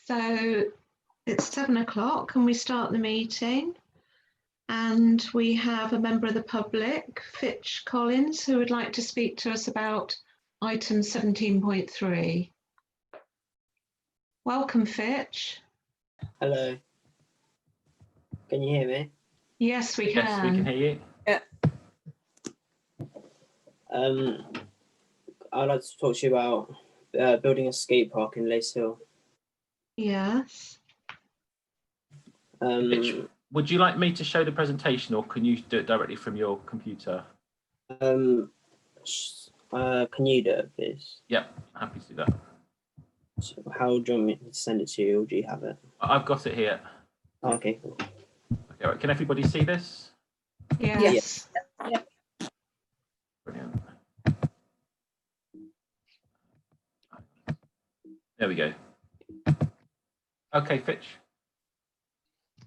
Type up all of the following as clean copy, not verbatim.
So it's 7 o'clock and we start the meeting. And we have a member of the public, Fitch Collins, who would like to speak to us about item 17.3. Welcome, Fitch. Hello. Can you hear me? Yes, we can. Yes, we can hear you. Yeah. I'd like to talk to you about building a skate park in Lace Hill. Yes. Mitch, would you like me to show the presentation, or can you do it directly from your computer? Can you do it, please? Yep, happy to do that. So how do you want me to send it to you, or do you have it? I've got it here. Oh, okay, cool. Okay, right. Can everybody see this? Yes. Yeah. Brilliant. There we go. Okay, Fitch.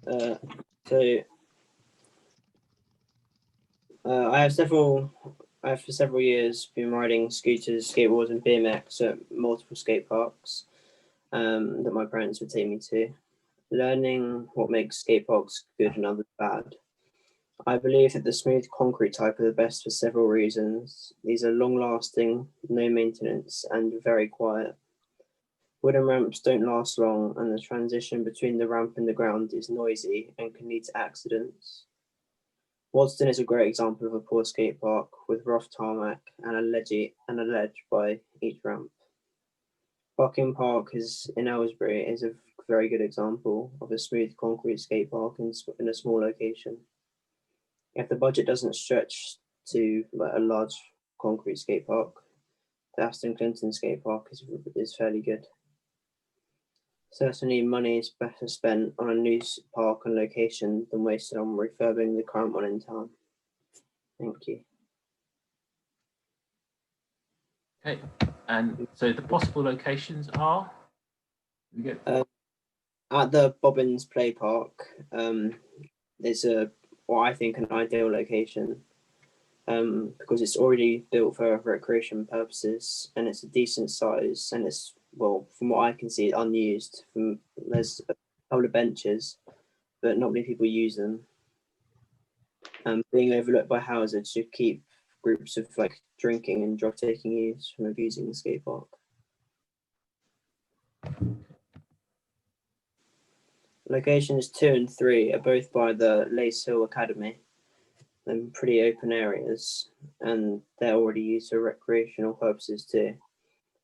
I have for several years been riding scooters, skateboards, and BMX at multiple skate parks that my parents would take me to, learning what makes skate parks good and others bad. I believe that the smooth concrete type are the best for several reasons. These are long-lasting, no maintenance, and very quiet. Wooden ramps don't last long, and the transition between the ramp and the ground is noisy and can lead to accidents. Wadston is a great example of a poor skate park with rough tarmac and a ledge by each ramp. Buckingham Park in Aylesbury is a very good example of a smooth concrete skate park in a small location. If the budget doesn't stretch to a large concrete skate park, the Aston Clinton skate park is fairly good. Certainly, money is better spent on a new park and location than wasted on refurbing the current one in town. Thank you. Okay, and so the possible locations are? At the Bobbins Play Park, there's what I think an ideal location because it's already built for recreation purposes and it's a decent size and it's, well, from what I can see, unused. There's a couple of benches, but not many people use them. Being overlooked by houses should keep groups of drinking and drug taking youths from abusing the skate park. Locations 2 and 3 are both by the Lace Hill Academy. They're pretty open areas and they're already used for recreational purposes too.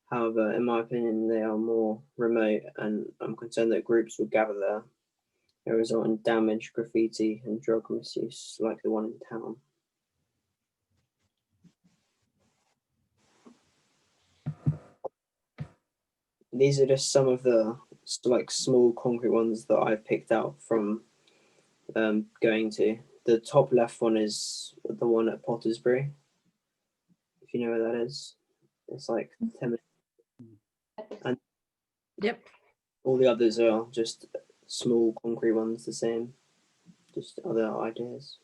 However, in my opinion, they are more remote and I'm concerned that groups will gather there and result in damage, graffiti and drug misuse like the one in town. These are just some of the small concrete ones that I've picked out from going to. The top left one is the one at Pottersbury, if you know where that is. It's like 10 minutes. And yep. All the others are just small concrete ones, the same, just other ideas.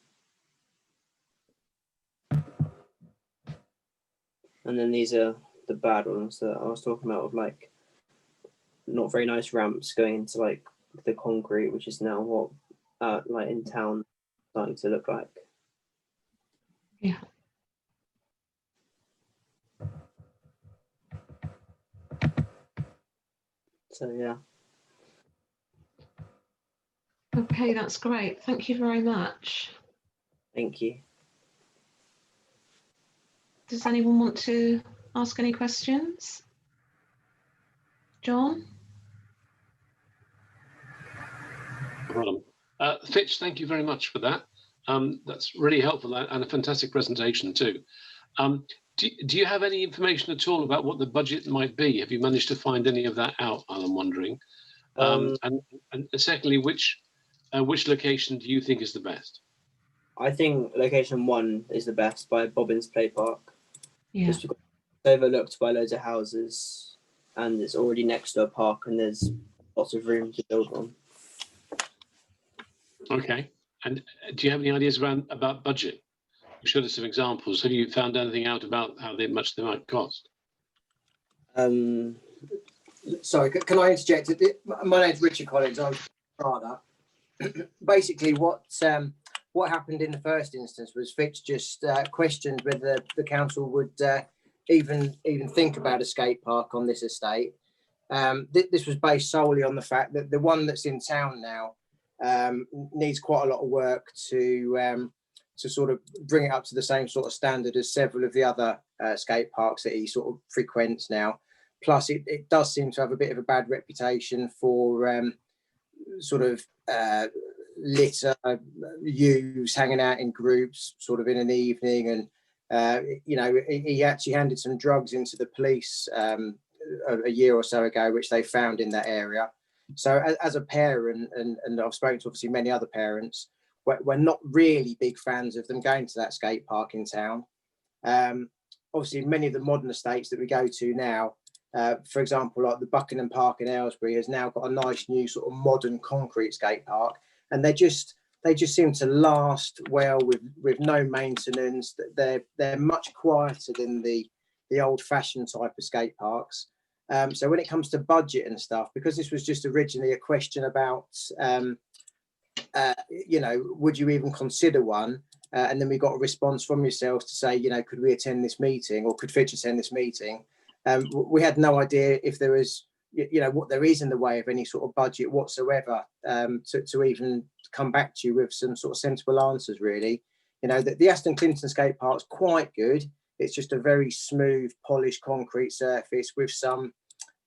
And then these are the bad ones that I was talking about, of not very nice ramps going into the concrete, which is now what in town starting to look like. Yeah. So yeah. Okay, that's great. Thank you very much. Thank you. Does anyone want to ask any questions? John? Problem. Fitch, thank you very much for that. That's really helpful and a fantastic presentation too. Do you have any information at all about what the budget might be? Have you managed to find any of that out? I'm wondering. And secondly, which location do you think is the best? I think location 1 is the best, by Bobbins Play Park. Yeah. Just because it's overlooked by loads of houses and it's already next to a park and there's lots of room to build on. Okay. And do you have any ideas about budget? You showed us some examples. Have you found anything out about how much they might cost? Sorry, can I interject? My name's Richard Collins. I'm father. Basically, what happened in the first instance was Fitch just questioned whether the council would even think about a skate park on this estate. This was based solely on the fact that the one that's in town now needs quite a lot of work to sort of bring it up to the same sort of standard as several of the other skate parks that he sort of frequents now. Plus, it does seem to have a bit of a bad reputation for sort of litter, youths hanging out in groups sort of in an evening. And, he actually handed some drugs into the police a year or so ago, which they found in that area. So as a parent, and I've spoken to obviously many other parents, we're not really big fans of them going to that skate park in town. Obviously, many of the modern estates that we go to now, for example, like the Buckingham Park in Aylesbury has now got a nice new sort of modern concrete skate park, and they just seem to last well with no maintenance. They're much quieter than the old-fashioned type of skate parks. So when it comes to budget and stuff, because this was just originally a question about, would you even consider one? And then we got a response from yourselves to say, could we attend this meeting, or could Fitch attend this meeting? We had no idea if there was, what there is in the way of any sort of budget whatsoever to even come back to you with some sort of sensible answers, really. The Aston Clinton skate park's quite good. It's just a very smooth, polished concrete surface with some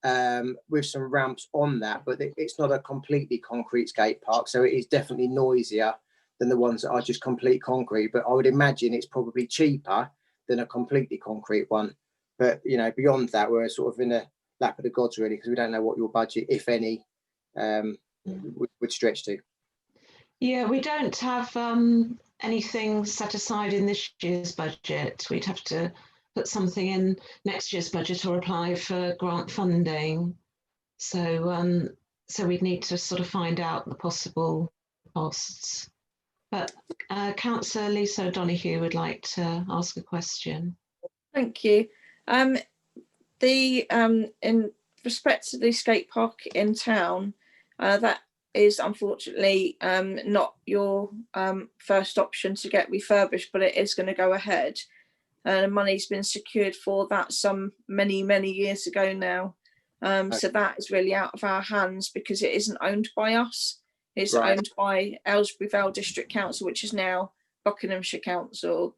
ramps on that, but it's not a completely concrete skate park, so it is definitely noisier than the ones that are just complete concrete. But I would imagine it's probably cheaper than a completely concrete one. But beyond that, we're sort of in a lap of the gods, really, because we don't know what your budget, if any, would stretch to. Yeah, we don't have anything set aside in this year's budget. We'd have to put something in next year's budget or apply for grant funding. So we'd need to sort of find out the possible costs. But Councillor Lisa O'Donoghue would like to ask a question. Thank you. In respect to the skate park in town, that is unfortunately not your first option to get refurbished, but it is going to go ahead. Money's been secured for that some many years ago now. So that is really out of our hands because it isn't owned by us. It's owned by Aylesbury Vale District Council, which is now Buckinghamshire Council.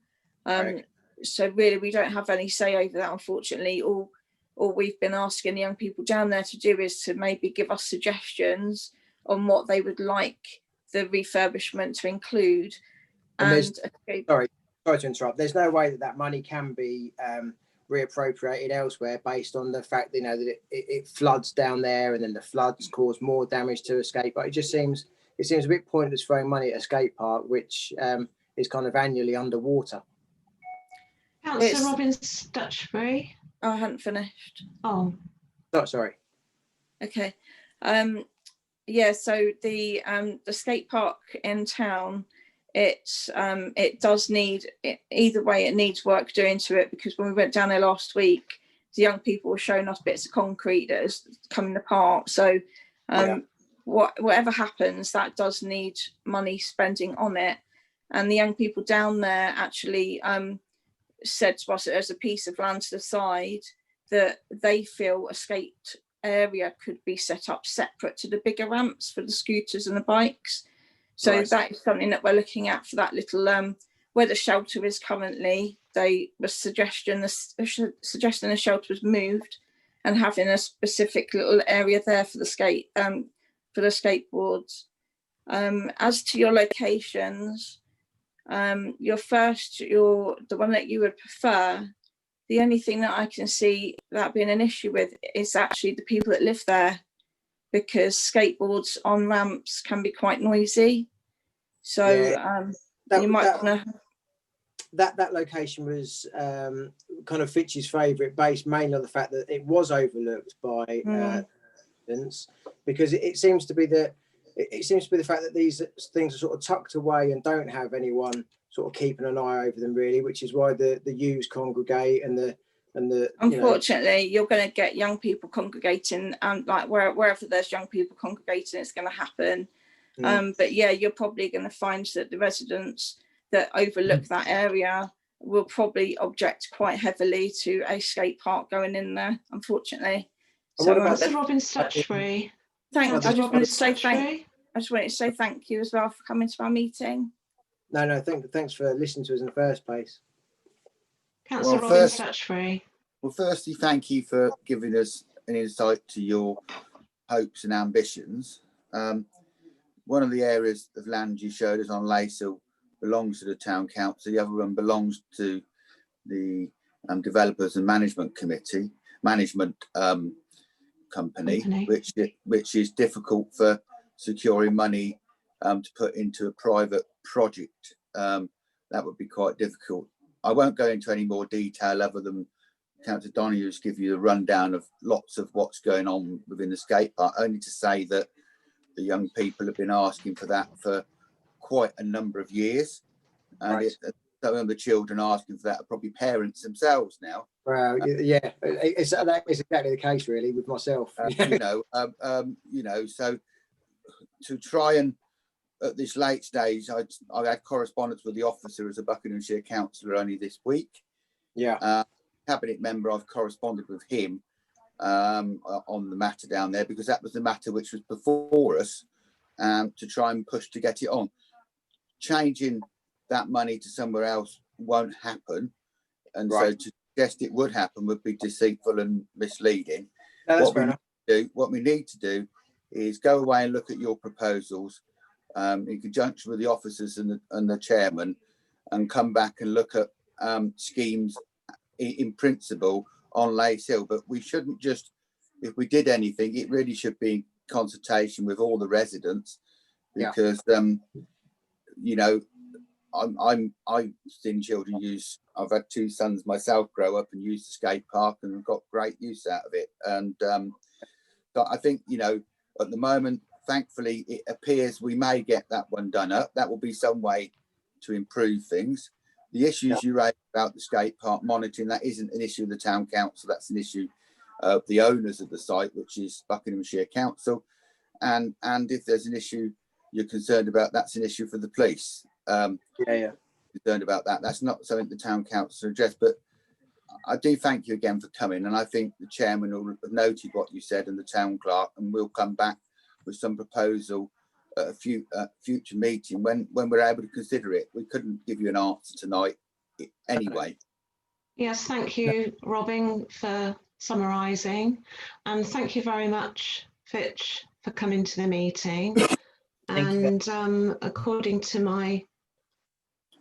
So really, we don't have any say over that, unfortunately. All we've been asking the young people down there to do is to maybe give us suggestions on what they would like the refurbishment to include. Sorry to interrupt. There's no way that money can be reappropriated elsewhere based on the fact that it floods down there, and then the floods cause more damage to a skate park. It seems a bit pointless throwing money at a skate park which is kind of annually underwater. Councillor Robbins Dutchbury. I hadn't finished. Oh, sorry. Okay. Yeah. So the skate park in town, it does need, either way, it needs work doing to it, because when we went down there last week, the young people were showing us bits of concrete that is coming apart. So whatever happens, that does need money spending on it. And the young people down there actually said to us that there's a piece of land to the side that they feel a skate area could be set up separate to the bigger ramps for the scooters and the bikes. So that is something that we're looking at for that little where the shelter is currently. They were suggesting the shelter was moved and having a specific little area there for the skateboards. As to your locations, the one that you would prefer, the only thing that I can see that being an issue with is actually the people that live there, because skateboards on ramps can be quite noisy. So you might want to. That location was kind of Fitch's favourite, based mainly on the fact that it was overlooked by residents, because it seems to be the fact that these things are sort of tucked away and don't have anyone sort of keeping an eye over them, really, which is why the youths congregate and the And unfortunately, you're going to get young people congregating, and like wherever there's young people congregating, it's going to happen. But yeah, you're probably going to find that the residents that overlook that area will probably object quite heavily to a skate park going in there, unfortunately. So Councillor Robin Stutchbury. I just wanted to say thank you as well for coming to our meeting. No, thanks for listening to us in the first place. Councillor Robin Stutchbury. Well, firstly, thank you for giving us an insight to your hopes and ambitions. One of the areas of land you showed us on Lacehill belongs to the town council. The other one belongs to the developers and management company, which is difficult for securing money to put into a private project. That would be quite difficult. I won't go into any more detail other than Councillor Donohue's give you a rundown of lots of what's going on within the skate park, only to say that the young people have been asking for that for quite a number of years. And some of the children asking for that are probably parents themselves now. Well, yeah, it's exactly the case really with myself. So to try and at this late stage, I had correspondence with the officer as a Buckinghamshire councillor only this week. Yeah. Cabinet member, I've corresponded with him on the matter down there, because that was the matter which was before us, to try and push to get it on. Changing that money to somewhere else won't happen, and so to suggest it would happen would be deceitful and misleading. No, what we need to do is go away and look at your proposals in conjunction with the officers and the chairman, and come back and look at schemes in principle on Lacehill. But we shouldn't just, if we did anything, it really should be in consultation with all the residents, because I've seen children use. I've had two sons myself grow up and use the skate park and got great use out of it. And so I think, at the moment, thankfully, it appears we may get that one done up. That will be some way to improve things. The issues you raised about the skate park monitoring, that isn't an issue of the town council. That's an issue of the owners of the site, which is Buckinghamshire Council. And if there's an issue you're concerned about, that's an issue for the police. Concerned about that. That's not something the town council addressed. But I do thank you again for coming. And I think the chairman will have noted what you said, and the town clerk, and we'll come back with some proposal at a future meeting when we're able to consider it. We couldn't give you an answer tonight anyway. Yes, thank you, Robin, for summarising, and thank you very much, Fitch, for coming to the meeting. And according to my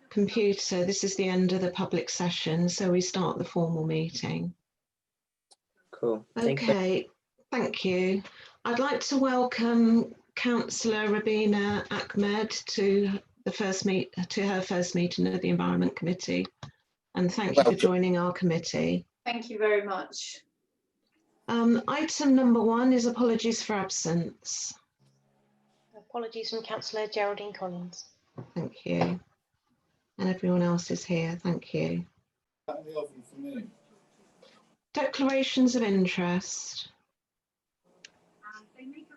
computer, this is the end of the public session, so we start the formal meeting. Cool. Okay, thank you. I'd like to welcome Councillor Rabina Ahmed to her first meeting of the Environment Committee, and thank you for joining our committee. Thank you very much. Item number 1 is apologies for absence. Apologies from Councillor Geraldine Collins. Thank you. And everyone else is here. Thank you. Declarations of interest.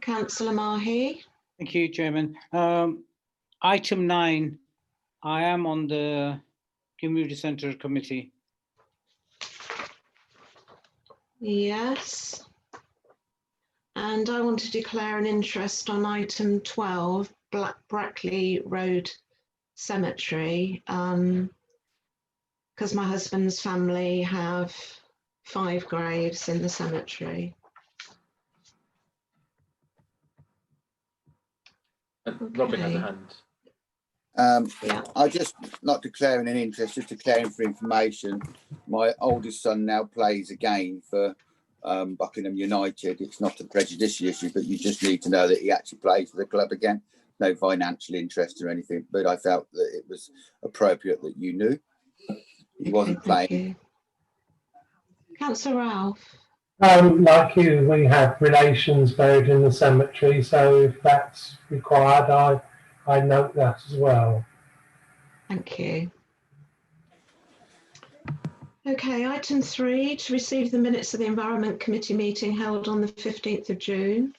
Councillor Mahi. Thank you, Chairman. Item 9, I am on the Community Centre Committee. Yes. And I want to declare an interest on item 12, Brackley Rd Cemetery, because my husband's family have 5 graves in the cemetery. Robin has a hand. I just not declaring an interest, just declaring for information. My oldest son now plays again for Buckingham United. It's not a prejudicial issue, but you just need to know that he actually plays for the club again. No financial interest or anything, but I felt that it was appropriate that you knew he wasn't playing. Councillor Ralph. Like you, we have relations buried in the cemetery, so if that's required, I note that as well. Thank you. Okay, item 3, to receive the minutes of the Environment Committee meeting held on the 15th of June.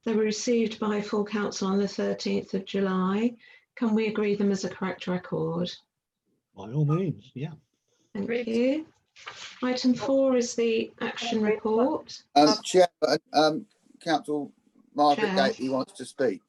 They were received by full council on the 13th of July. Can we agree them as a correct record? By all means, yeah. Thank Agreed. you. Item 4 is the action report. Chair, Council Margaret Chair. Gately wants to speak.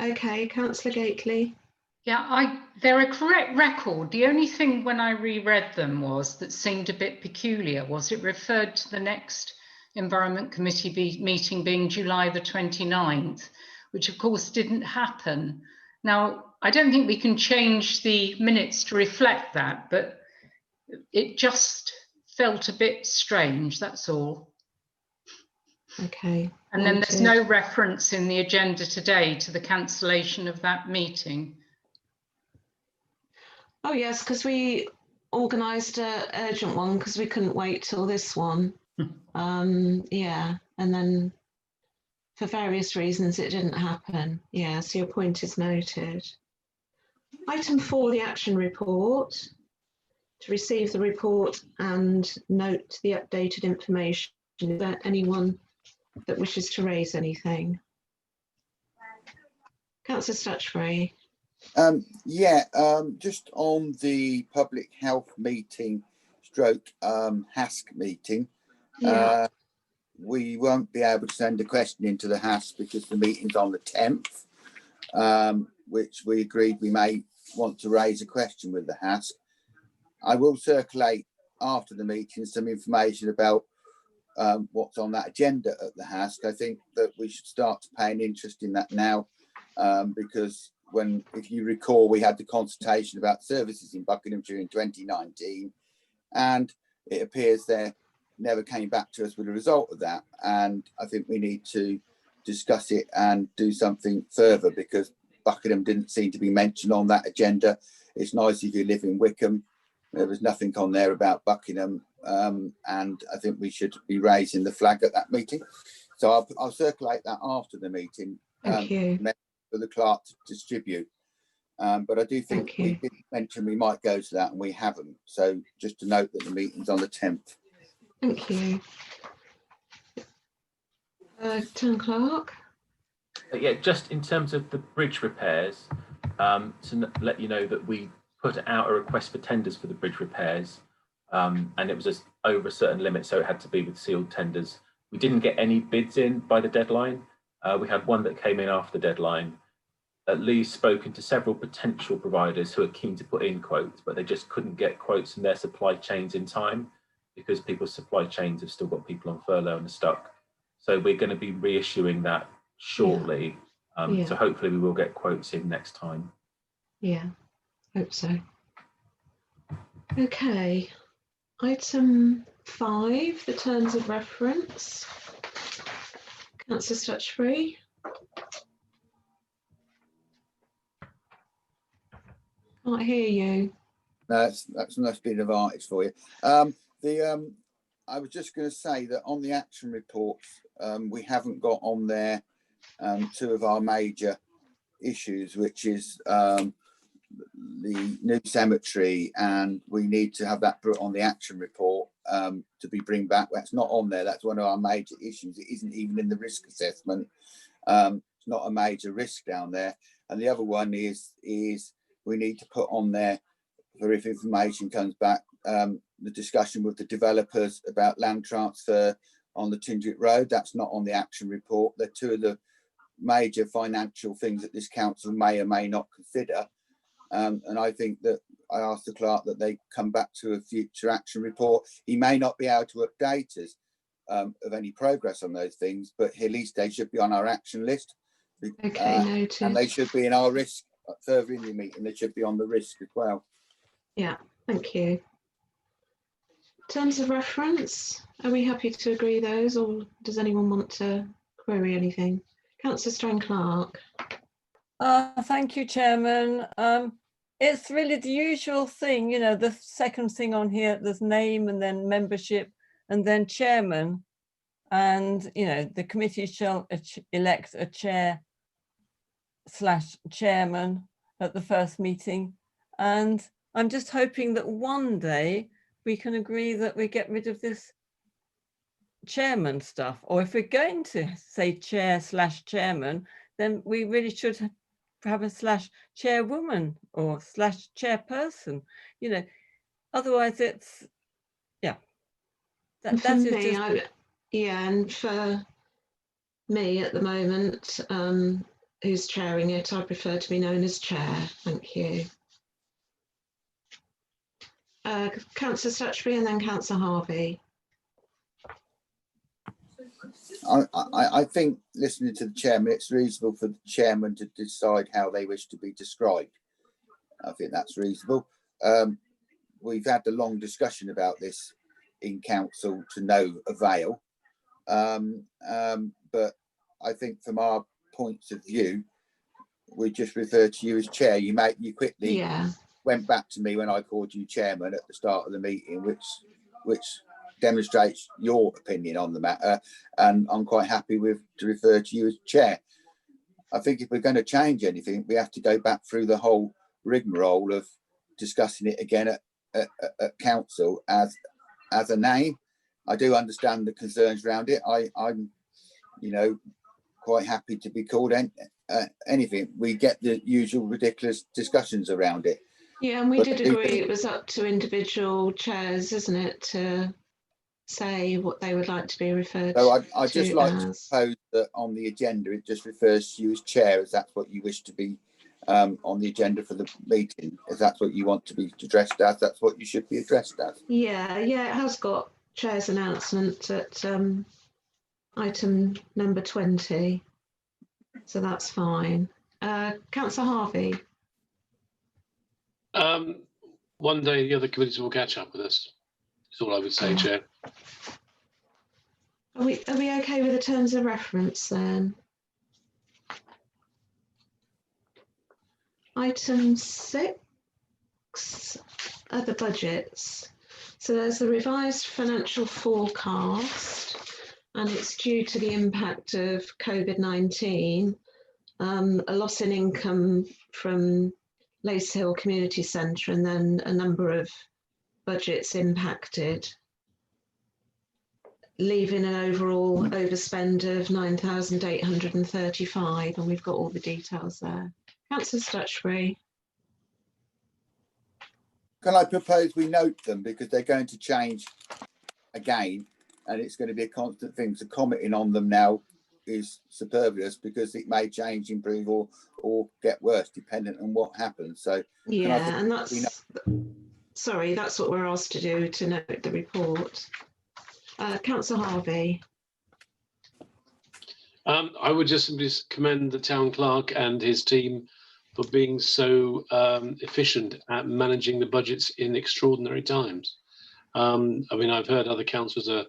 Okay, Councillor Gately. Yeah, they're a correct record. The only thing when I reread them was that seemed a bit peculiar was it referred to the next Environment Committee meeting being July the 29th, which of course didn't happen. Now, I don't think we can change the minutes to reflect that, but it just felt a bit strange, that's all. Okay. And then there's no reference in the agenda today to the cancellation of that meeting. Oh yes, because we organised an urgent one because we couldn't wait till this one. Yeah, and then for various reasons it didn't happen. Yeah, so your point is noted. Item 4, the action report. To receive the report and note the updated information. Is there anyone that wishes to raise anything? Councillor Stutchbury. Just on the public health meeting stroke HASC meeting, we won't be able to send a question into the HASC because the meeting's on the 10th, which we agreed we may want to raise a question with the HASC. I will circulate after the meeting some information about what's on that agenda at the HASC. I think that we should start to pay an interest in that now, because if you recall, we had the consultation about services in Buckinghamshire in 2019, and it appears they never came back to us with a result of that. And I think we need to discuss it and do something further, because Buckingham didn't seem to be mentioned on that agenda. It's nice if you live in Wickham. There was nothing on there about Buckingham, and I think we should be raising the flag at that meeting. So I'll circulate that after the meeting. Thank you. For the clerk to distribute. But I do think we did mention we might go to that, and we haven't. So just to note that the meeting's on the 10th. Thank you. Town Clerk. Yeah, just in terms of the bridge repairs, to let you know that we put out a request for tenders for the bridge repairs, and it was just over a certain limit, so it had to be with sealed tenders. We didn't get any bids in by the deadline. We had one that came in after the deadline. Lee's spoken to several potential providers who are keen to put in quotes, but they just couldn't get quotes from their supply chains in time because people's supply chains have still got people on furlough and are stuck. So we're going to be reissuing that shortly. So hopefully we will get quotes in next time. Yeah, hope so. Okay, item 5, the terms of reference. Councillor Stutchbury. Can't hear you. No, that's a nice bit of artist for you. I was just going to say that on the action reports, we haven't got on there 2 of our major issues, which is the new cemetery, and we need to have that put on the action report to be bring back. That's not on there. That's one of our major issues. It isn't even in the risk assessment. It's not a major risk down there. And the other one is we need to put on there, for if information comes back, the discussion with the developers about land transfer on the Tindrick Road. That's not on the action report. They're 2 of the major financial things that this council may or may not consider. And I think that I asked the clerk that they come back to a future action report. He may not be able to update us of any progress on those things, but at least they should be on our action list. Okay, noted. And they should be in our risk further in the meeting. They should be on the risk as well. Yeah, thank you. Terms of reference, are we happy to agree those, or does anyone want to query anything? Councillor Strang-Clark. Thank you, Chairman. It's really the usual thing, you know, the second thing on here, there's name and then membership and then chairman. And, you know, the committee shall elect a chair/chairman at the first meeting. And I'm just hoping that one day we can agree that we get rid of this chairman stuff, or if we're going to say chair/chairman, then we really should have a /chairwoman or /chairperson, you know, otherwise it's, yeah. And for me, and for me at the moment, who's chairing it, I prefer to be known as chair. Thank you. Councillor Stutchbury and then Councillor Harvey. I think, listening to the chairman, it's reasonable for the chairman to decide how they wish to be described. I think that's reasonable. We've had a long discussion about this in council to no avail. But I think from our points of view, we just refer to you as chair. You quickly went back to me when I called you chairman at the start of the meeting, which demonstrates your opinion on the matter, and I'm quite happy to refer to you as chair. I think if we're going to change anything, we have to go back through the whole rigmarole of discussing it again at council as a name. I do understand the concerns around it. I'm quite happy to be called anything. We get the usual ridiculous discussions around it. Yeah, and we did agree it was up to individual chairs, isn't it, to say what they would like to be referred to. So I'd just like to propose that on the agenda it just refers to you as chair, as that's what you wish to be on the agenda for the meeting. If that's what you want to be addressed as, that's what you should be addressed as. Yeah, it has got chair's announcement at item number 20, so that's fine. Councillor Harvey. One day the other committees will catch up with us. That's all I would say, Chair. Are we okay with the terms of reference then? Item 6, other budgets. So there's the revised financial forecast, and it's due to the impact of COVID-19, a loss in income from Lace Hill Community Centre, and then a number of budgets impacted, leaving an overall overspend of 9,835, and we've got all the details there. Councillor Stutchbury. Can I propose we note them, because they're going to change again, and it's going to be a constant thing. So commenting on them now is superfluous, because it may change, improve, or get worse depending on what happens. So yeah, and that's what we're asked to do, to note the report. Councillor Harvey. I would just simply commend the town clerk and his team for being so efficient at managing the budgets in extraordinary times. I mean, I've heard other councils are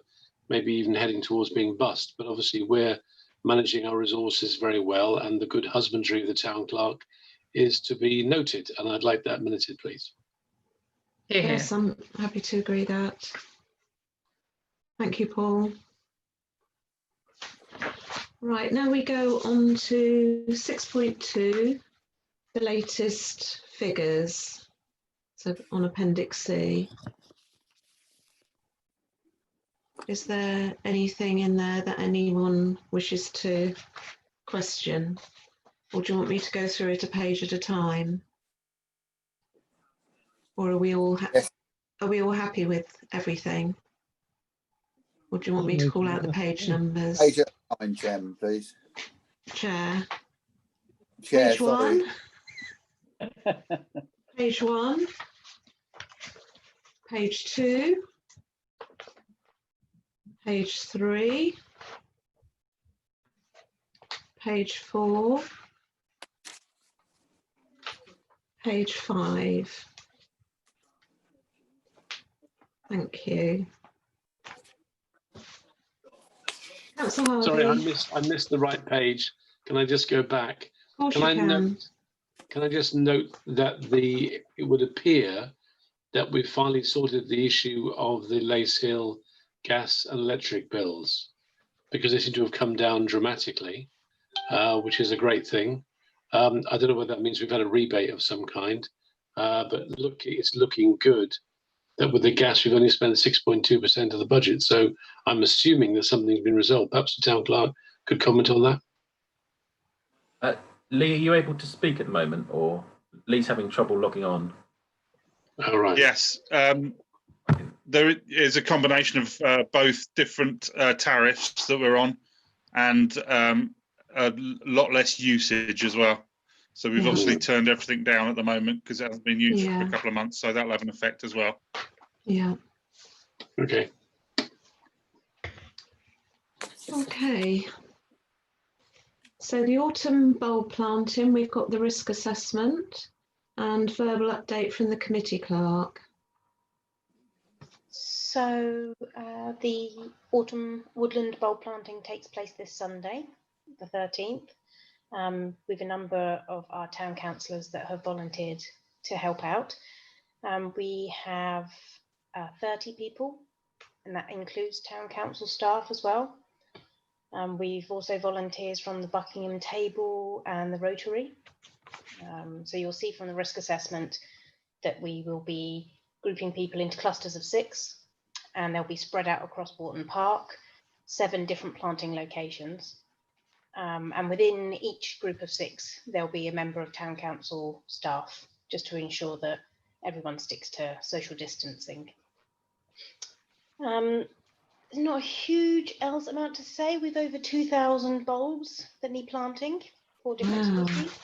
maybe even heading towards being bust, but obviously we're managing our resources very well, and the good husbandry of the town clerk is to be noted, and I'd like that minuted, please. Yes, I'm happy to agree that. Thank you, Paul. Right, now we go on to 6.2, the latest figures. So on Appendix C. Is there anything in there that anyone wishes to question? Or do you want me to go through it a page at a time? Or are we all happy with everything? Or do you want me to call out the page numbers? Page at a time, Chairman, please. Chair. Chair, Page sorry. 1. Page 1. Page 2. Page 3. Page 4. Page 5. Thank you. Sorry, I missed the right page. Can I just go back? Can I just note that it would appear that we've finally sorted the issue of the Lace Hill gas and electric bills, because they seem to have come down dramatically, which is a great thing. I don't know whether that means we've had a rebate of some kind, but look, it's looking good. that with the gas we've only spent 6.2% of the budget. So I'm assuming that something's been resolved. Perhaps the town clerk could comment on that. Lee, are you able to speak at the moment, or Lee's having trouble logging on? All right. Yes, there is a combination of both different tariffs that we're on, and a lot less usage as well. So we've obviously turned everything down at the moment because it hasn't been used for a couple of months. So that'll have an effect as well. Yeah. Okay. Okay. So the autumn bulb planting, we've got the risk assessment and verbal update from the committee clerk. So the autumn woodland bulb planting takes place this Sunday, the 13th. With a number of our town councillors that have volunteered to help out. We have 30 people, and that includes town council staff as well. We've also volunteers from the Buckingham table and the Rotary. So you'll see from the risk assessment that we will be grouping people into clusters of 6, and they'll be spread out across Bourton Park, 7 different planting locations. And within each group of 6, there'll be a member of town council staff, just to ensure that everyone sticks to social distancing. There's not a huge else amount to say, with over 2,000 bulbs that need planting for different species.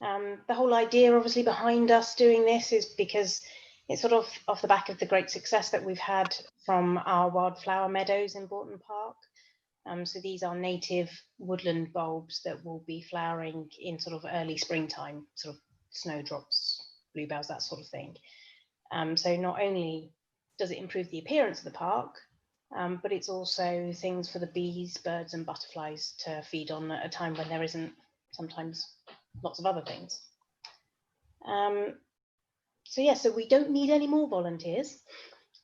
The whole idea obviously behind us doing this is because it's sort of off the back of the great success that we've had from our wildflower meadows in Bourton Park. So these are native woodland bulbs that will be flowering in sort of early springtime, sort of snowdrops, bluebells, that sort of thing. So not only does it improve the appearance of the park, but it's also things for the bees, birds and butterflies to feed on at a time when there isn't sometimes lots of other things. So yeah, so we don't need any more volunteers.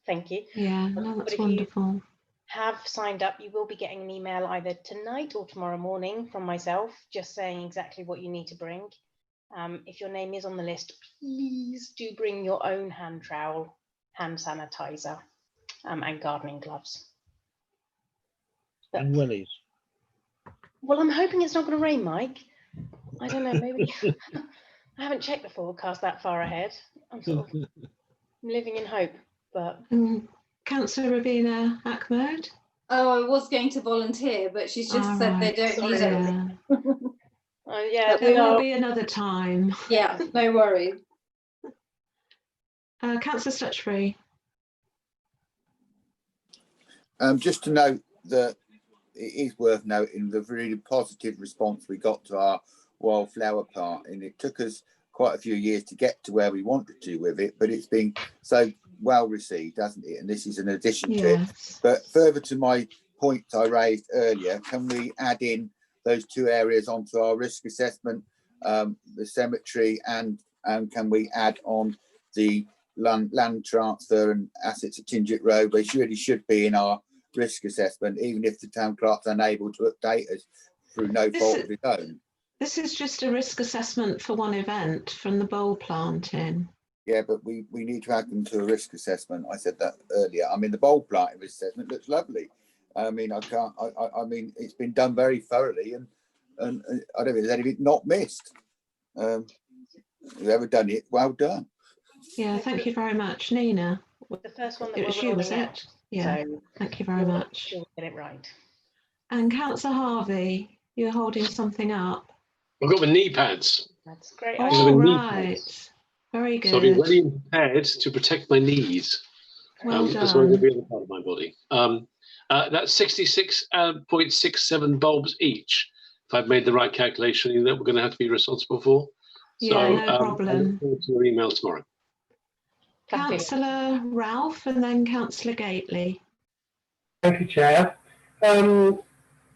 Thank you. Yeah, no, that's wonderful. Have signed up, you will be getting an email either tonight or tomorrow morning from myself, just saying exactly what you need to bring. If your name is on the list, please do bring your own hand trowel, hand sanitizer, and gardening gloves. And wellies. Well, I'm hoping it's not going to rain, Mike. I don't know, maybe. I haven't checked the forecast that far ahead. I'm sort of living in hope, but. Councillor Ravina Ahmed. Oh, I was going to volunteer, but she's just said they don't need anything. Oh yeah, there will be another time. Yeah, no worries. Councillor Stutchbury. Just to note that it is worth noting the really positive response we got to our Wildflower part, and it took us quite a few years to get to where we wanted to with it, but it's been so well received, hasn't it? And this is an addition to it. But further to my point I raised earlier, can we add in those 2 areas onto our risk assessment, the cemetery, and can we add on the land transfer and assets at Tingett Road? They really should be in our risk assessment, even if the town clerk's unable to update us through no fault of his own. This is just a risk assessment for one event from the bulb planting. Yeah, but we need to add them to a risk assessment. I said that earlier. I mean, the bulb planting risk assessment looks lovely. I mean, I mean, it's been done very thoroughly, and I don't think there's anything not missed. Whoever done it, well done. Yeah, thank you very much, Nina. The first one that it was you, was it? Yeah, so thank you very much. You'll get it right. And Councillor Harvey, you're holding something up. I've got my knee pads. That's great. Oh, right. Very good. So I've been ready and prepared to protect my knees. Well done. As well as every other part of my body. That's 66.67 bulbs each. If I've made the right calculation, that we're going to have to be responsible for. Yeah, so, no problem. I look forward to your email tomorrow. Councillor Ralph and then Councillor Gately. Thank you, Chair.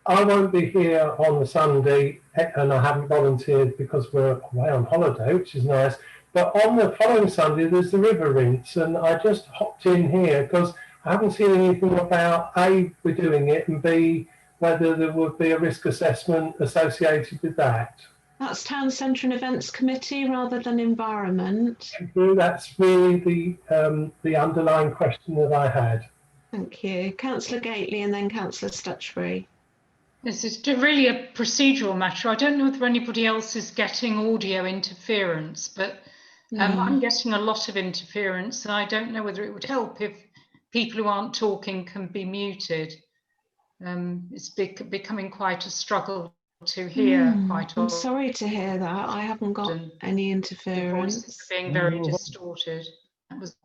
I won't be here on the Sunday, and I haven't volunteered because we're away on holiday, which is nice. But on the following Sunday, there's the river rinse, and I just hopped in here because I haven't seen anything about A, we're doing it, and B, whether there would be a risk assessment associated with that. That's Town Centre and Events Committee rather than Environment. Thank you. That's really the underlying question that I had. Thank you. Councillor Gately and then Councillor Stutchbury. This is really a procedural matter. I don't know whether anybody else is getting audio interference, but I'm getting a lot of interference, and I don't know whether it would help if people who aren't talking can be muted. It's becoming quite a struggle to hear quite often. I'm sorry to hear that. I haven't got any interference. The voices are being very distorted. That was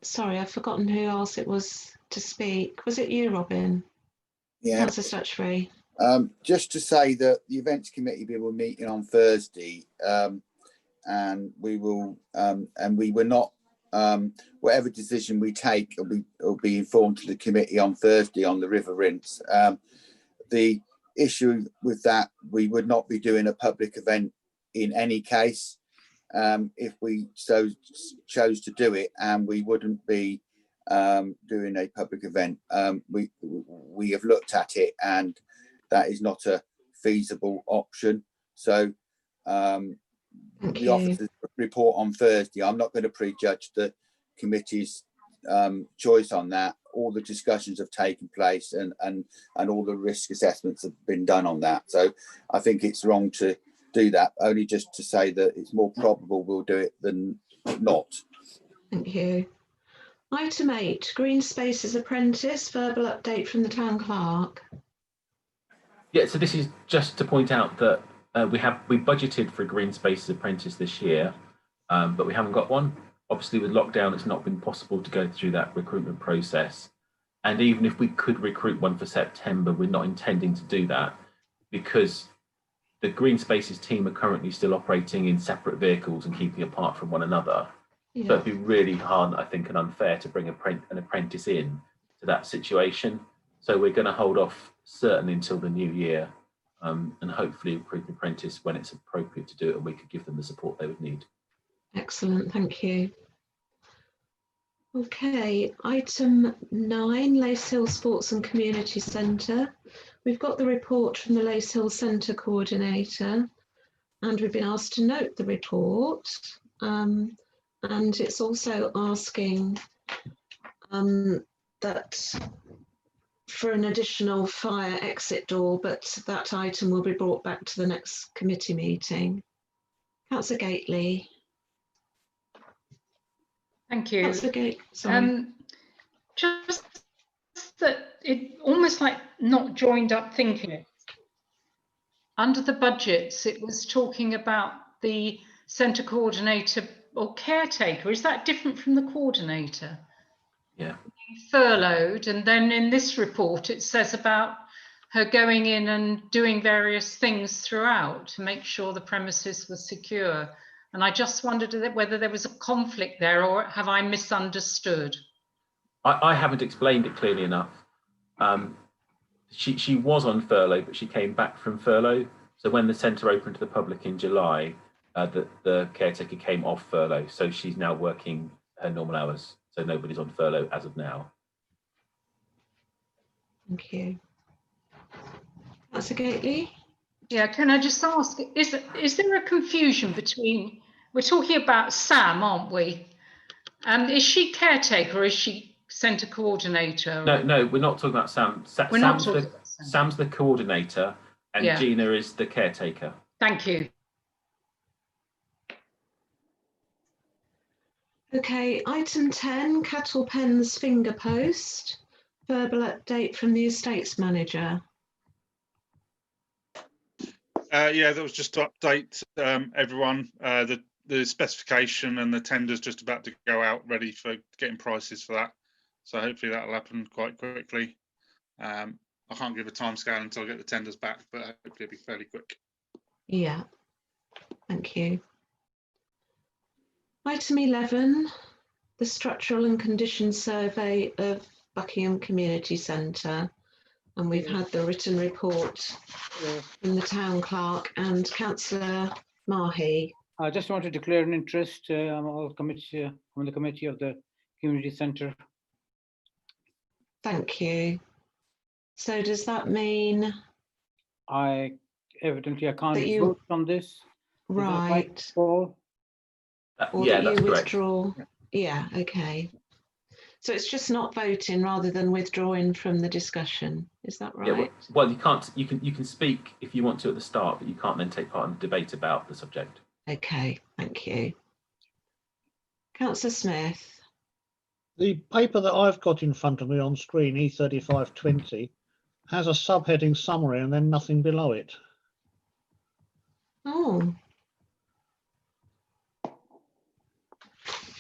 sorry, I've forgotten who else it was to speak. Was it you, Robin? Yeah. Councillor Stutchbury. Just to say that the events committee will be meeting on Thursday, and we will not. Whatever decision we take will be informed to the committee on Thursday on the River Rinse. The issue with that, we would not be doing a public event in any case if we chose to do it, and we wouldn't be doing a public event. We have looked at it, and that is not a feasible option. So the officers report on Thursday. I'm not going to prejudge the committee's choice on that. All the discussions have taken place, and all the risk assessments have been done on that. So I think it's wrong to do that, only just to say that it's more probable we'll do it than not. Thank you. Item 8, Green Spaces Apprentice, verbal update from the Town Clerk. Yeah, so this is just to point out that we budgeted for a Green Spaces Apprentice this year, but we haven't got one. Obviously, with lockdown, it's not been possible to go through that recruitment process. And even if we could recruit one for September, we're not intending to do that because the Green Spaces team are currently still operating in separate vehicles and keeping apart from one another. Yeah. So it'd be really hard, I think, and unfair to bring an apprentice in to that situation. So we're going to hold off certainly until the new year, and hopefully recruit an apprentice when it's appropriate to do it and we could give them the support they would need. Excellent, thank you. Okay, item 9, Lace Hill Sports and Community Centre. We've got the report from the Lace Hill Centre Coordinator, and we've been asked to note the report. And it's also asking that for an additional fire exit door, but that item will be brought back to the next committee meeting. Councillor Gately. Thank you. Councillor Gately, sorry. Just that it almost like not joined up thinking. Under the budgets, it was talking about the centre coordinator or caretaker. Is that different from the coordinator? Yeah. Furloughed, and then in this report it says about her going in and doing various things throughout to make sure the premises were secure. And I just wondered whether there was a conflict there, or have I misunderstood? I haven't explained it clearly enough. She was on furlough, but she came back from furlough. So when the centre opened to the public in July, the caretaker came off furlough. So she's now working her normal hours. So nobody's on furlough as of now. Thank you. Councillor Gately? Yeah, can I just ask, is there a confusion between, we're talking about Sam, aren't we? Is she caretaker or is she centre coordinator? No, we're not talking about Sam. Sam's the coordinator and Gina is the caretaker. Thank you. Okay, item 10, Cattle Pens Finger Post, verbal update from the Estates Manager. Yeah, that was just to update everyone. The specification and the tender's just about to go out, ready for getting prices for that. So hopefully that'll happen quite quickly. I can't give a timescale until I get the tenders back, but hopefully it'll be fairly quick. Yeah, thank you. Item 11, the structural and condition survey of Buckingham Community Centre. And we've had the written report from the Town Clerk and Councillor Mahi. I just want to declare an interest on the committee of the Community Centre. Thank you. So does that mean evidently I can't That you- vote on this. Is that Right. Paul? Or Yeah, that you that's correct. withdraw. Yeah, okay. So it's just not voting rather than withdrawing from the discussion. Is that right? Yeah, well, you can't. You can speak if you want to at the start, but you can't then take part in the debate about the subject. Okay, thank you. Councillor Smith. The paper that I've got in front of me on screen, E3520, has a subheading summary and then nothing below it. Oh.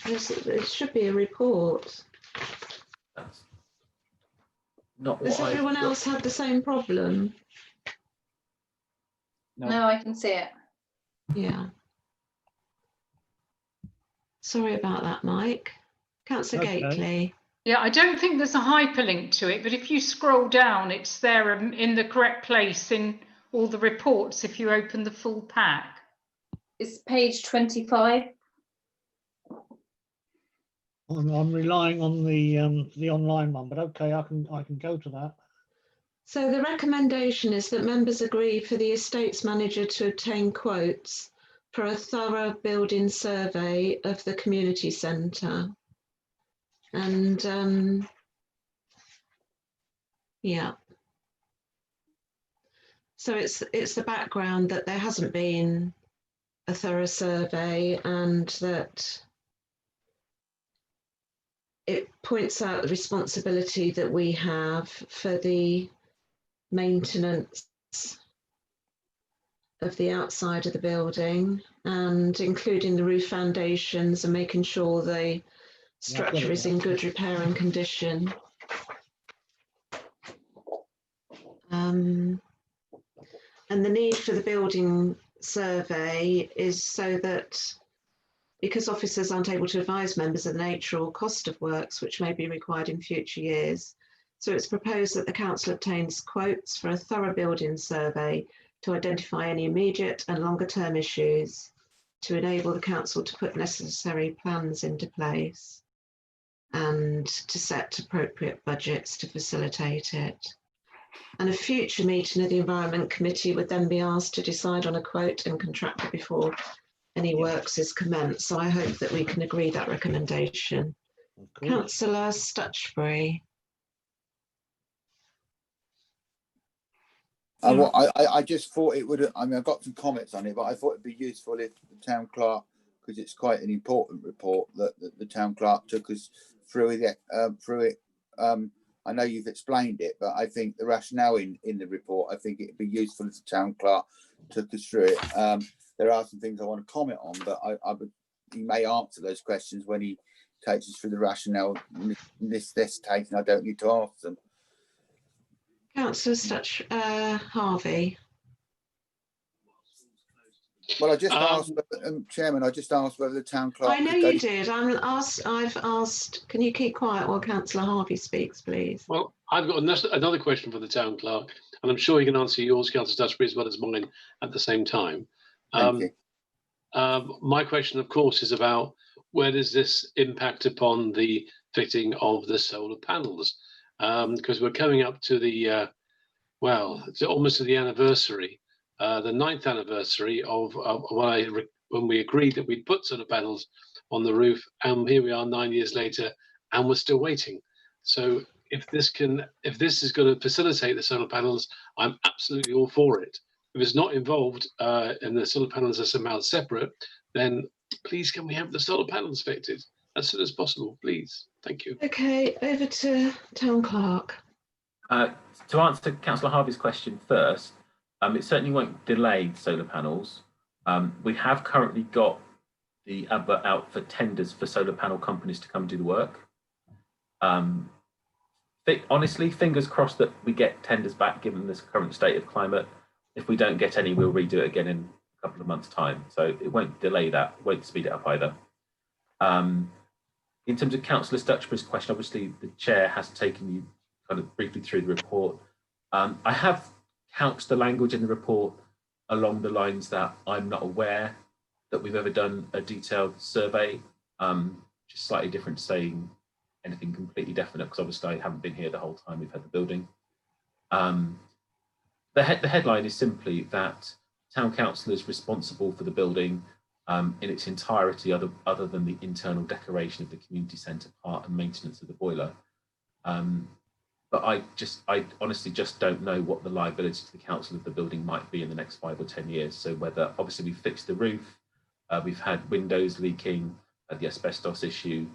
It should be a report. That's not Has what everyone else had the same problem? No, I can see it. Yeah. Sorry about that, Mike. Councillor Gately. Yeah, I don't think there's a hyperlink to it, but if you scroll down, it's there in the correct place in all the reports if you open the full pack. It's page 25. I'm relying on the online one, but okay, I can go to that. So the recommendation is that members agree for the estates manager to obtain quotes for a thorough building survey of the community centre. And yeah. So it's the background that there hasn't been a thorough survey, and that it points out the responsibility that we have for the maintenance of the outside of the building, and including the roof foundations and making sure the structure is in good repair and condition. And the need for the building survey is so that, because officers aren't able to advise members of the nature or cost of works which may be required in future years, so it's proposed that the council obtains quotes for a thorough building survey to identify any immediate and longer term issues, to enable the council to put necessary plans into place and to set appropriate budgets to facilitate it. And a future meeting of the Environment Committee would then be asked to decide on a quote and contractor before any works is commenced. So I hope that we can agree that recommendation. Councillor Stutchbury. I just thought it would. I mean, I've got some comments on it, but I thought it'd be useful if the town clerk, because it's quite an important report that the town clerk took us through it. I know you've explained it, but I think the rationale in the report, I think it'd be useful if the town clerk took us through it. There are some things I want to comment on, but he may answer those questions when he takes us through the rationale. In this case, I don't need to ask them. Councillor Harvey. Well, I just asked, Chairman, I just asked whether the town clerk. I know you did. I've asked, can you keep quiet while Councillor Harvey speaks, please? Well, I've got another question for the town clerk, and I'm sure he can answer yours, Councillor Stutchbury, as well as mine at the same time. Thank you. My question, of course, is about where does this impact upon the fitting of the solar panels? Because we're coming up to the, it's almost to the anniversary, the 9th anniversary of when we agreed that we'd put solar panels on the roof, and here we are 9 years later, and we're still waiting. So if this is going to facilitate the solar panels, I'm absolutely all for it. If it's not involved and the solar panels are somehow separate, then please can we have the solar panels fitted as soon as possible, please? Thank you. Okay, over to town clerk. To answer Councillor Harvey's question first, it certainly won't delay solar panels. We have currently got the advert out for tenders for solar panel companies to come and do the work. Honestly, fingers crossed that we get tenders back given this current state of climate. If we don't get any, we'll redo it again in a couple of months' time. So it won't delay that, it won't speed it up either. In terms of Councillor Stutchbury's question, obviously the chair has taken you kind of briefly through the report. I have couched the language in the report along the lines that I'm not aware that we've ever done a detailed survey, just slightly different to saying anything completely definite, because obviously I haven't been here the whole time we've had the building. the headline is simply that town council is responsible for the building in its entirety, other than the internal decoration of the community centre part and maintenance of the boiler. But I honestly just don't know what the liability to the council of the building might be in the next 5 or 10 years. So whether, obviously, we've fixed the roof, we've had windows leaking, the asbestos issue,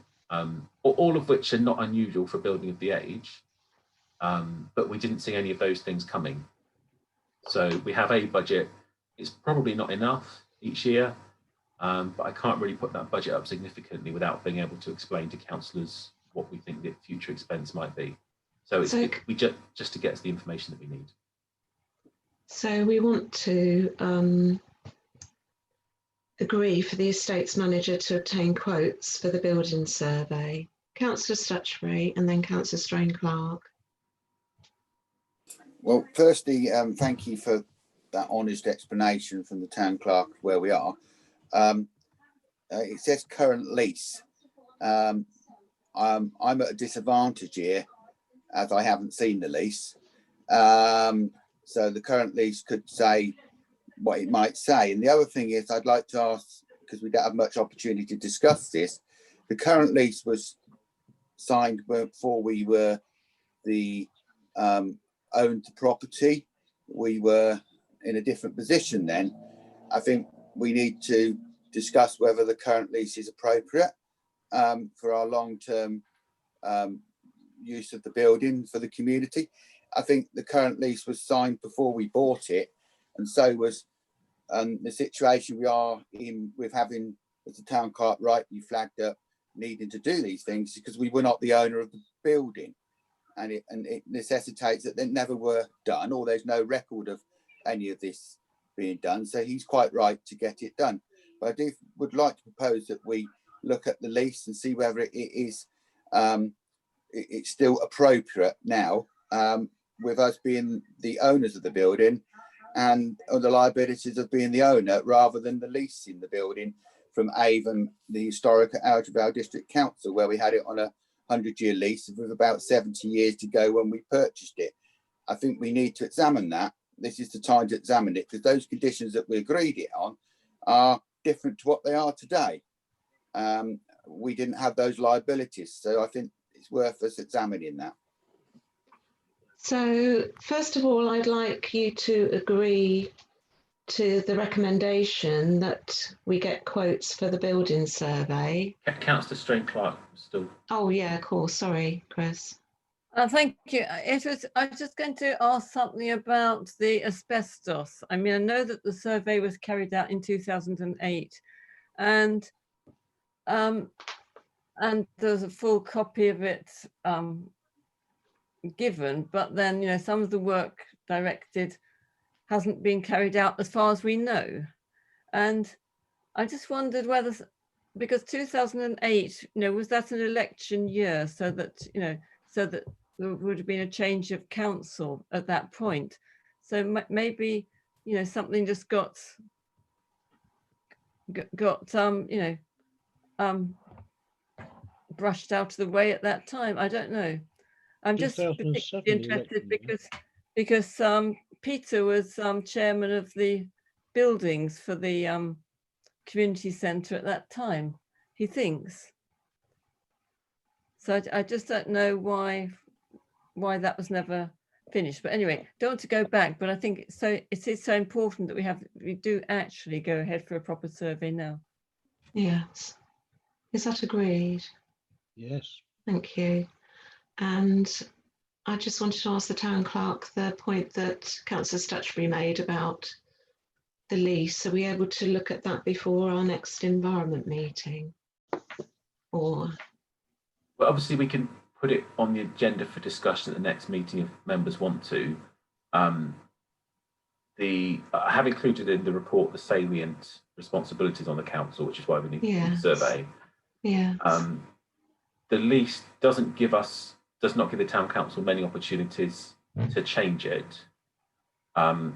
all of which are not unusual for a building of the age, but we didn't see any of those things coming. So we have a budget. It's probably not enough each year, but I can't really put that budget up significantly without being able to explain to councillors what we think the future expense might be. So it's we just to get us the information that we need. So we want to agree for the estates manager to obtain quotes for the building survey. Councillor Stutchbury and then Councillor Strain-Clark. Well, firstly, thank you for that honest explanation from the town clerk where we are. It says current lease. I'm at a disadvantage here as I haven't seen the lease. So the current lease could say what it might say. And the other thing is, I'd like to ask, because we don't have much opportunity to discuss this, the current lease was signed before we were owned the property. We were in a different position then. I think we need to discuss whether the current lease is appropriate for our long-term use of the building for the community. I think the current lease was signed before we bought it, and so was the situation we are in with having, as the town clerk rightly flagged up, needing to do these things because we were not the owner of the building, and it necessitates that they never were done, or there's no record of any of this being done. So he's quite right to get it done. But I would like to propose that we look at the lease and see whether it is it's still appropriate now, with us being the owners of the building and the liabilities of being the owner rather than the leasing the building from Avon, the historic out of our district council, where we had it on a 100-year lease with about 70 years to go when we purchased it. I think we need to examine that. This is the time to examine it, because those conditions that we agreed it on are different to what they are today. We didn't have those liabilities, so I think it's worth us examining that. So first of all, I'd like you to agree to the recommendation that we get quotes for the building survey. Councillor Strain-Clark still. Oh yeah, of course. Sorry, Chris. Thank you. I was just going to ask something about the asbestos. I mean, I know that the survey was carried out in 2008, and there's a full copy of it given, but then, you know, some of the work directed hasn't been carried out as far as we know. And I just wondered whether, because 2008, you know, was that an election year, so that, you know, so that there would have been a change of council at that point. So maybe, you know, something just got you know, brushed out of the way at that time. I don't know. I'm just particularly interested because Peter was chairman of the buildings for the community centre at that time, he thinks. So I just don't know why that was never finished. But anyway, don't want to go back, but I think it is so important that we do actually go ahead for a proper survey now. Yes. Is that agreed? Yes. Thank you. And I just wanted to ask the town clerk the point that Councillor Stutchbury made about the lease. Are we able to look at that before our next environment meeting? Or? Well, obviously we can put it on the agenda for discussion at the next meeting if members want to. I have included in the report the salient responsibilities on the council, which is why we need the survey. Yeah. The lease does not give the town council many opportunities to change it.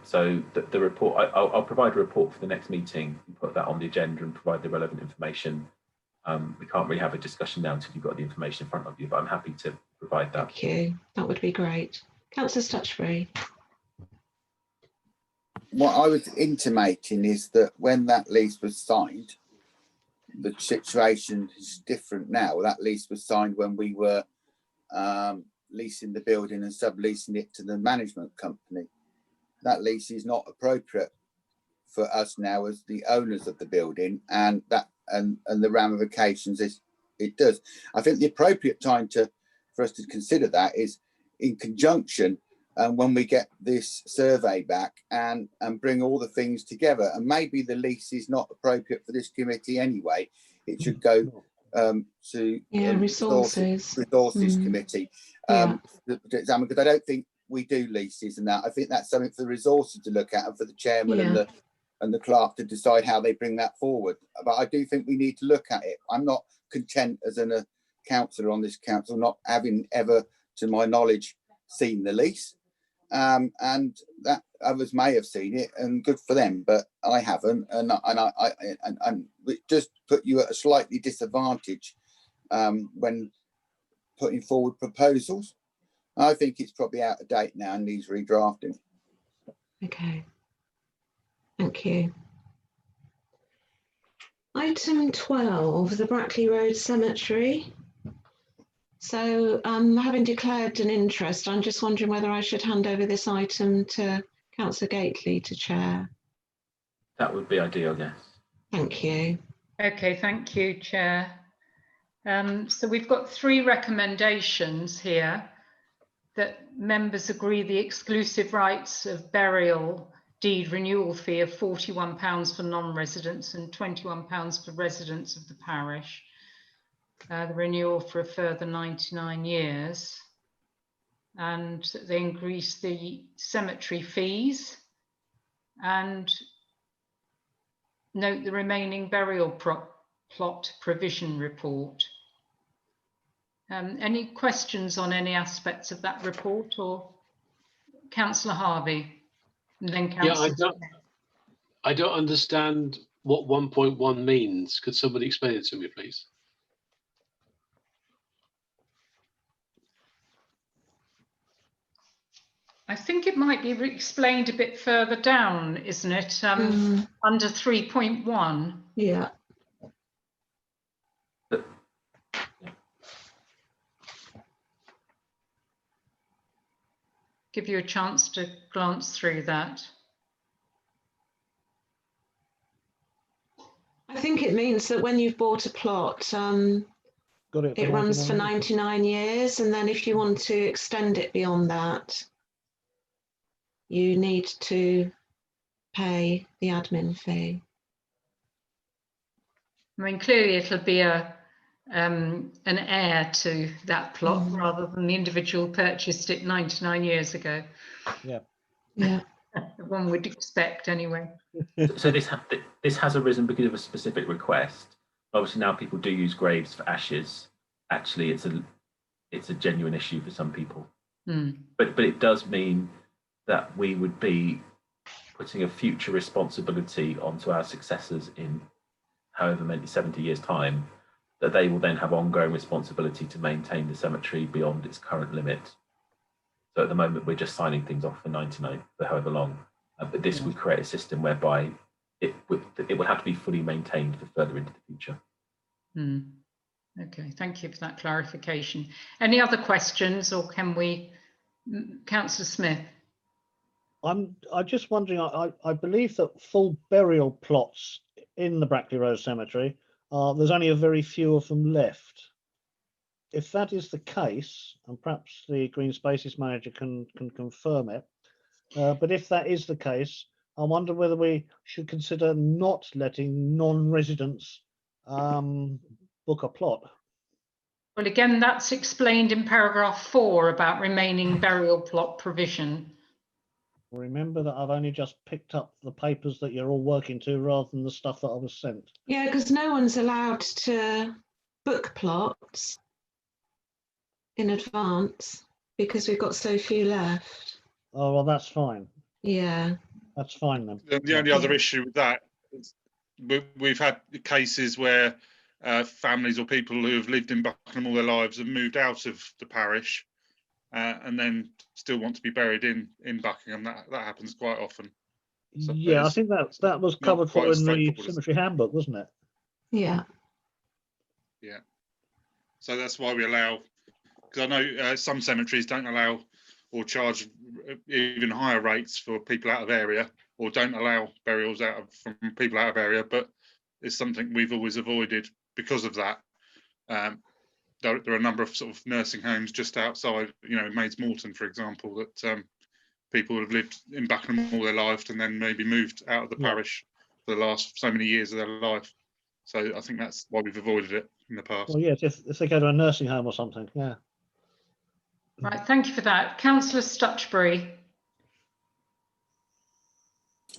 So the report, I'll provide a report for the next meeting and put that on the agenda and provide the relevant information. We can't really have a discussion now until you've got the information in front of you, but I'm happy to provide that. Thank you. That would be great. Councillor Stutchbury. what I was intimating is that when that lease was signed, the situation is different now. That lease was signed when we were leasing the building and subleasing it to the management company. That lease is not appropriate for us now as the owners of the building, and the ramifications it does. I think the appropriate time for us to consider that is in conjunction when we get this survey back and bring all the things together. And maybe the lease is not appropriate for this committee anyway. It should go to resources committee to examine, because I don't think we do leases and that. I think that's something for the resources to look at and for the chairman and the clerk to decide how they bring that forward. But I do think we need to look at it. I'm not content as a councillor on this council not having ever, to my knowledge, seen the lease, and that others may have seen it, and good for them, but I haven't, and it just put you at a slightly disadvantage when putting forward proposals. I think it's probably out of date now and needs redrafting. Okay, thank you. Item 12, the Brackley Rd Cemetery. So having declared an interest, I'm just wondering whether I should hand over this item to Councillor Gately to chair. That would be ideal, yes. Thank you. Okay, thank you, Chair. So we've got 3 recommendations here that members agree the exclusive rights of burial deed renewal fee of £41 for non-residents and £21 for residents of the parish. The renewal for a further 99 years. And they increase the cemetery fees and note the remaining burial plot provision report. Any questions on any aspects of that report, or Councillor Harvey? And then Councillor I don't understand what 1.1 means. Could somebody explain it to me, please? I think it might be explained a bit further down, isn't it? Under 3.1. Yeah. Give you a chance to glance through that. I think it means that when you've bought a plot, it runs for 99 years, and then if you want to extend it beyond that, you need to pay the admin fee. I mean, clearly it'll be an heir to that plot rather than the individual purchased it 99 years ago. Yeah. Yeah. One would expect anyway. So this has arisen because of a specific request. Obviously now people do use graves for ashes. Actually, it's a genuine issue for some people. But it does mean that we would be putting a future responsibility onto our successors in however many 70 years time, that they will then have ongoing responsibility to maintain the cemetery beyond its current limit. So at the moment we're just signing things off for 99 for however long, but this would create a system whereby it would have to be fully maintained for further into the future. Okay, thank you for that clarification. Any other questions, or can we, Councillor Smith? I'm just wondering, I believe that full burial plots in the Brackley Rd Cemetery, there's only a very few of them left. If that is the case, and perhaps the Green Spaces manager can confirm it, but if that is the case, I wonder whether we should consider not letting non-residents book a plot. Well, again, that's explained in paragraph 4 about remaining burial plot provision. Remember that I've only just picked up the papers that you're all working to rather than the stuff that I was sent. Yeah, because no one's allowed to book plots in advance because we've got so few left. Oh, well, that's fine. Yeah. That's fine then. The only other issue with that is we've had cases where families or people who have lived in Buckingham all their lives have moved out of the parish and then still want to be buried in Buckingham. That happens quite often. So Yeah, I think that was covered quite for as in the straightforward as- cemetery handbook, wasn't it? Yeah. Yeah. So that's why we allow, because I know some cemeteries don't allow or charge even higher rates for people out of area, or don't allow burials from people out of area, but it's something we've always avoided because of that. There are a number of sort of nursing homes just outside, Maids Morton, for example, that people have lived in Buckingham all their life and then maybe moved out of the parish for the last so many years of their life. So I think that's why we've avoided it in the past. Well, yes, if they go to a nursing home or something, yeah. Right, thank you for that. Councillor Stutchbury.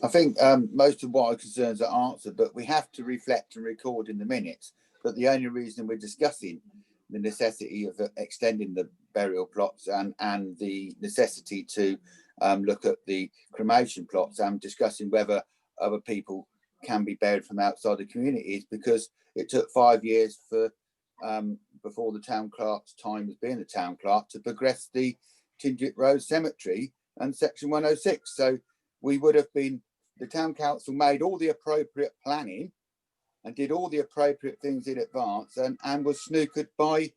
I think most of what our concerns are answered, but we have to reflect and record in the minutes that the only reason we're discussing the necessity of extending the burial plots and the necessity to look at the cremation plots and discussing whether other people can be buried from outside the community is because it took 5 years for before the town clerk's time as being the town clerk to progress the Chandos Road Cemetery and Section 106. So we would have been, the town council made all the appropriate planning and did all the appropriate things in advance and was snookered by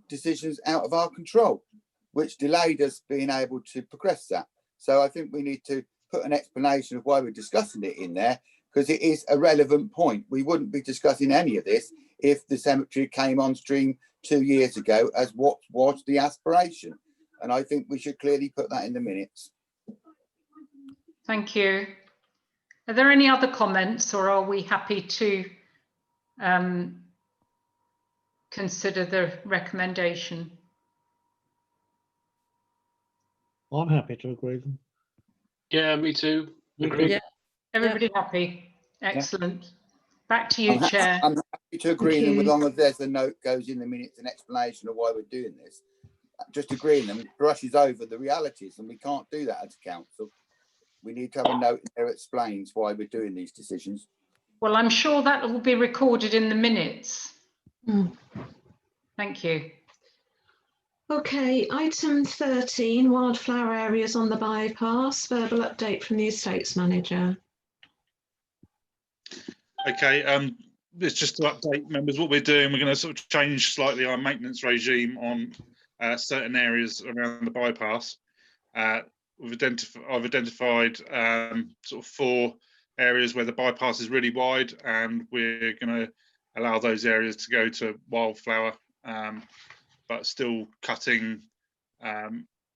decisions out of our control, which delayed us being able to progress that. So I think we need to put an explanation of why we're discussing it in there, because it is a relevant point. We wouldn't be discussing any of this if the cemetery came on stream 2 years ago as what was the aspiration. And I think we should clearly put that in the minutes. Thank you. Are there any other comments, or are we happy to consider the recommendation? I'm happy to agree with them. Yeah, me too. Agree. Yeah. Everybody happy? Excellent. Back to you, Chair. I'm happy to agree with them as long as there's a note goes in the minutes, an explanation of why we're doing this. Just agreeing them brushes over the realities, and we can't do that as a council. We need to have a note there that explains why we're doing these decisions. Well, I'm sure that will be recorded in the minutes. Thank you. Okay, item 13, wildflower areas on the bypass, verbal update from the estates manager. Okay, it's just to update members what we're doing. We're going to sort of change slightly our maintenance regime on certain areas around the bypass. I've identified sort of 4 areas where the bypass is really wide, and we're going to allow those areas to go to wildflower, but still cutting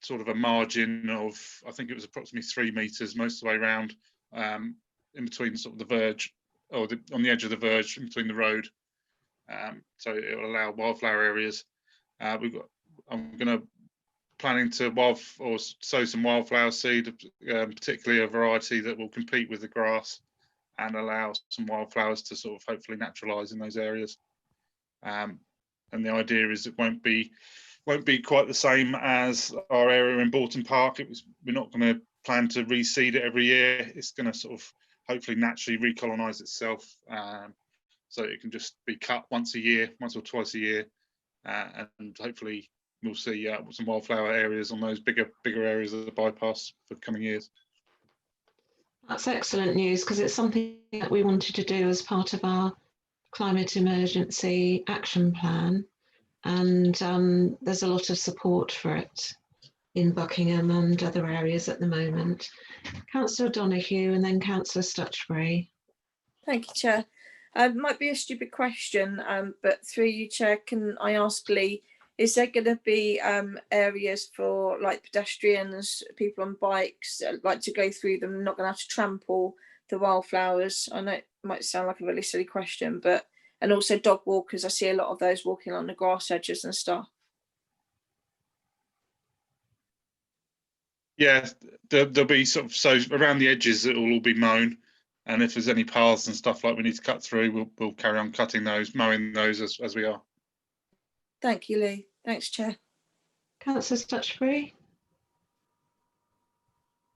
sort of a margin of, I think it was approximately 3 metres most of the way around, in between sort of the verge, or on the edge of the verge in between the road. So it will allow wildflower areas. I'm going to planning to sow some wildflower seed, particularly a variety that will compete with the grass and allow some wildflowers to sort of hopefully naturalise in those areas. And the idea is it won't be quite the same as our area in Bourton Park. We're not going to plan to reseed it every year. It's going to sort of hopefully naturally recolonise itself, so it can just be cut once or twice a year, and hopefully we'll see some wildflower areas on those bigger areas of the bypass for the coming years. That's excellent news, because it's something that we wanted to do as part of our climate emergency action plan, and there's a lot of support for it in Buckingham and other areas at the moment. Councillor Donoghue and then Councillor Stutchbury. Thank you, Chair. Might be a stupid question, but through you, Chair, can I ask Lee, is there going to be areas for like pedestrians, people on bikes, like to go through them, not going to have to trample the wildflowers? I know it might sound like a really silly question, but, and also dog walkers. I see a lot of those walking on the grass edges and stuff. Yeah, there'll be sort of, so around the edges it will all be mown, and if there's any paths and stuff like we need to cut through, we'll carry on cutting those, mowing those as we are. Thank you, Lee. Thanks, Chair. Councillor Stutchbury.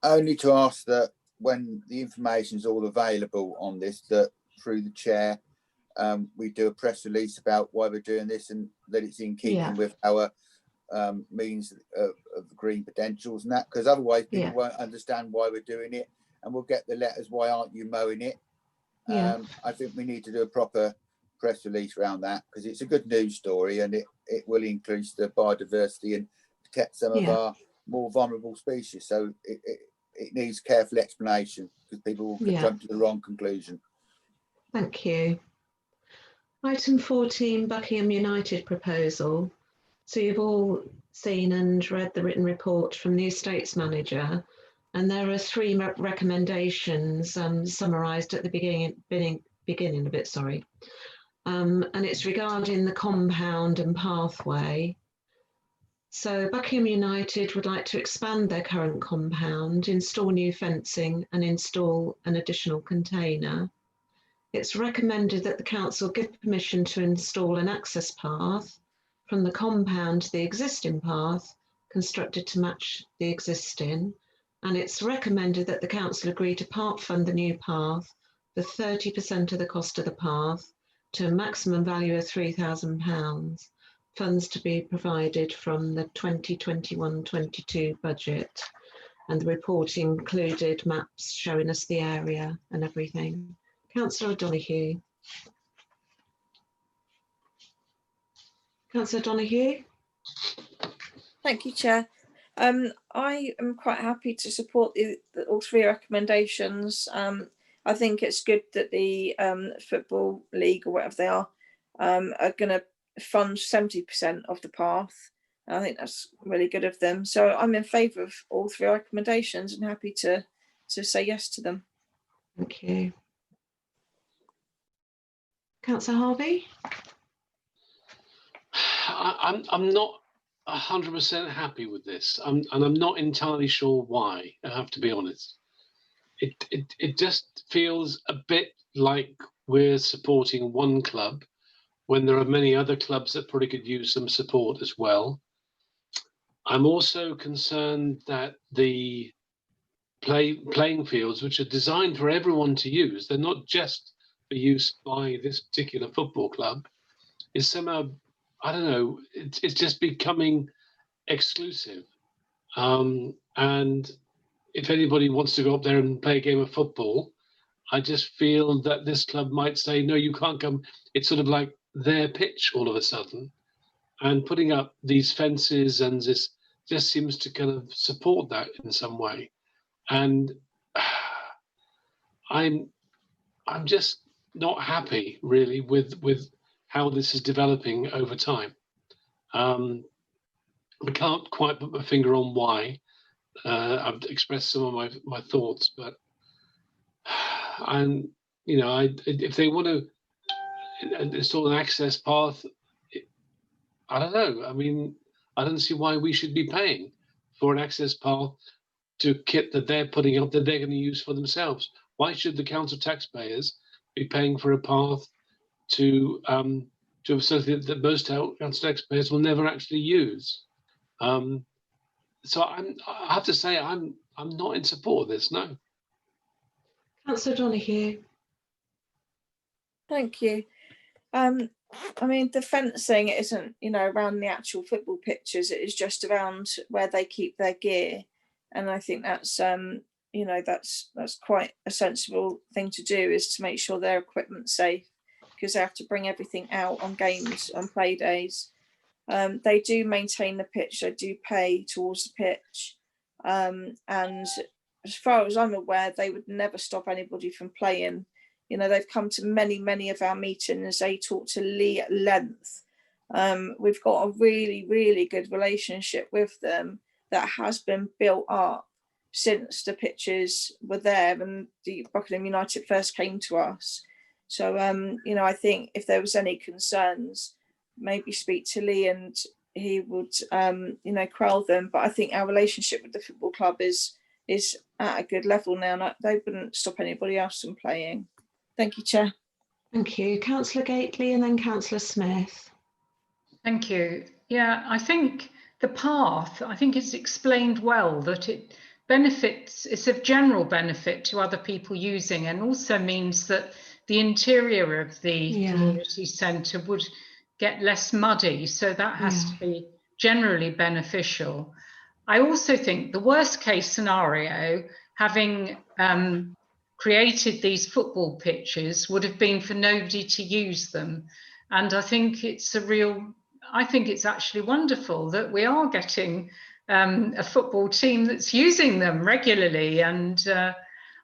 Only to ask that when the information is all available on this, that through the chair, we do a press release about why we're doing this, and that it's in keeping with our means of green potentials and that, because otherwise people won't understand why we're doing it, and we'll get the letters, why aren't you mowing it? Yeah. I think we need to do a proper press release around that, because it's a good news story, and it will increase the biodiversity and protect some of our more vulnerable species. So it needs careful explanation, because people will jump to the wrong conclusion. Thank you. Item 14, Buckingham United proposal. So you've all seen and read the written report from the estates manager, and there are 3 recommendations summarised at the beginning of it, sorry. And it's regarding the compound and pathway. So Buckingham United would like to expand their current compound, install new fencing and install an additional container. It's recommended that the council give permission to install an access path from the compound to the existing path, constructed to match the existing. And it's recommended that the council agree to part fund the new path for 30% of the cost of the path to a maximum value of £3,000. Funds to be provided from the 2021-22 budget. And the report included maps showing us the area and everything. Councillor O'Donoghue. Councillor O'Donoghue. Thank you, Chair. I am quite happy to support all 3 recommendations. I think it's good that the Football League, or whatever they are going to fund 70% of the path. I think that's really good of them. So I'm in favour of all 3 recommendations and happy to say yes to them. Thank you. Councillor Harvey? I'm not 100% happy with this, and I'm not entirely sure why, I have to be honest. It just feels a bit like we're supporting one club when there are many other clubs that probably could use some support as well. I'm also concerned that the playing fields, which are designed for everyone to use, they're not just for use by this particular football club, is somehow, I don't know, it's just becoming exclusive. And if anybody wants to go up there and play a game of football, I just feel that this club might say, no, you can't come. It's sort of like their pitch all of a sudden. And putting up these fences and this just seems to kind of support that in some way. And I'm just not happy really with how this is developing over time. I can't quite put my finger on why. I've expressed some of my thoughts, but if they want to install an access path, I don't know. I mean, I don't see why we should be paying for an access path to kit that they're putting up that they're going to use for themselves. Why should the council taxpayers be paying for a path to something that most council taxpayers will never actually use? So I have to say I'm not in support of this. No. Councillor Donoghue. Thank you. I mean, the fencing isn't, around the actual football pitches. It is just around where they keep their gear, and I think that's that's quite a sensible thing to do, is to make sure their equipment's safe, because they have to bring everything out on games, on play days. They do maintain the pitch. They do pay towards the pitch, and as far as I'm aware, they would never stop anybody from playing. They've come to many of our meetings. They talk to Lee at length. We've got a really, really good relationship with them that has been built up since the pitches were there and the Buckingham United first came to us. So, I think if there was any concerns, maybe speak to Lee and he would, quell them. But I think our relationship with the football club is at a good level now. And they wouldn't stop anybody else from playing. Thank you, Chair. Thank you. Councillor Gately and then Councillor Smith. Thank you. Yeah, I think the path, it's explained well that it benefits, it's of general benefit to other people using, and also means that the interior of the community centre would get less muddy. So that has to be generally beneficial. I also think the worst case scenario having created these football pitches would have been for nobody to use them. And I think it's actually wonderful that we are getting a football team that's using them regularly. And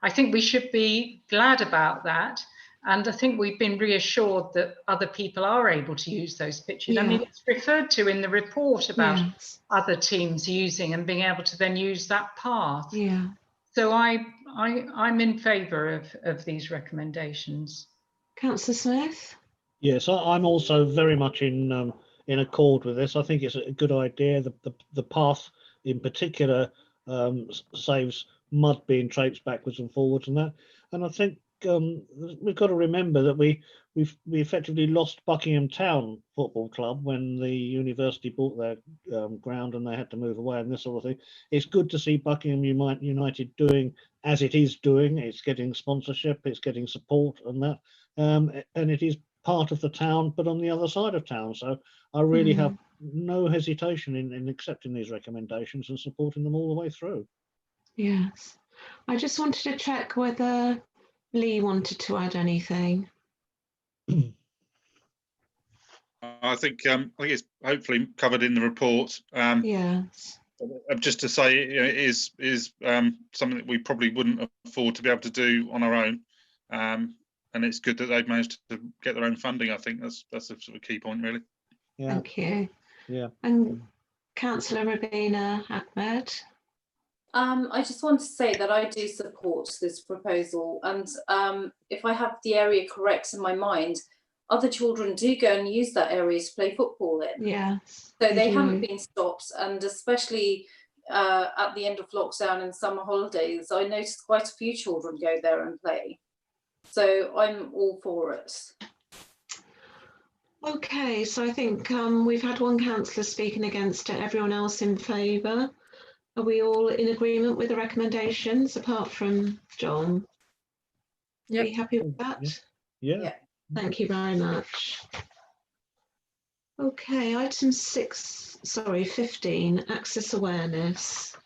I think we should be glad about that. And I think we've been reassured that other people are able to use those pitches. Yeah. I mean, it's referred to in the report about Yes. other teams using and being able to then use that path. Yeah. So I'm in favour of these recommendations. Councillor Smith? Yes, I'm also very much in accord with this. I think it's a good idea. The path in particular saves mud being traipsed backwards and forwards and that. And I think we've got to remember that we effectively lost Buckingham Town Football Club when the university bought their ground and they had to move away and this sort of thing. It's good to see Buckingham United doing as it is doing. It's getting sponsorship, it's getting support and that, and it is part of the town, but on the other side of town. So I really have no hesitation in accepting these recommendations and supporting them all the way through. Yes. I just wanted to check whether Lee wanted to add anything. I think it's hopefully covered in the report. Yes. Just to say, it is something that we probably wouldn't afford to be able to do on our own, and it's good that they've managed to get their own funding. I think that's a sort of key point, really. Yeah. Thank you. Yeah. And Councillor Rabina Ahmed. I just want to say that I do support this proposal, and if I have the area correct in my mind, other children do go and use that area to play football in. Yes. So they haven't been stopped, and especially at the end of lockdown and summer holidays, I noticed quite a few children go there and play. So I'm all for it. Okay, so I think we've had one councillor speaking against it, everyone else in favour. Are we all in agreement with the recommendations apart from John? Yep. Are you happy with that? Yeah. Thank you very much. Okay, item 15, access awareness.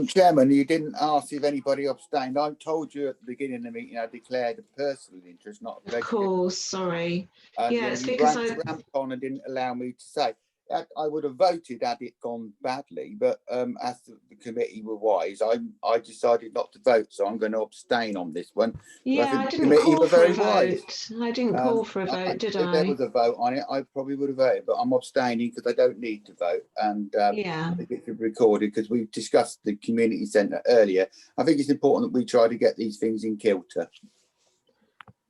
Chairman, you didn't ask if anybody abstained. I told you at the beginning of the meeting I declared a personal interest, not a prejudice. Of course, sorry. Yeah, it's you because ramped on and didn't allow me to say. I would have voted had it gone badly, but as the committee were wise, I decided not to vote, so I'm going to abstain on this one. Yeah, I didn't committee call were for very a wise. vote. I didn't call for a vote, did If there I? was a vote on it, I probably would have voted, but I'm abstaining because I don't need to vote. And Yeah. I think it should be recorded because we've discussed the community centre earlier. I think it's important that we try to get these things in kilter.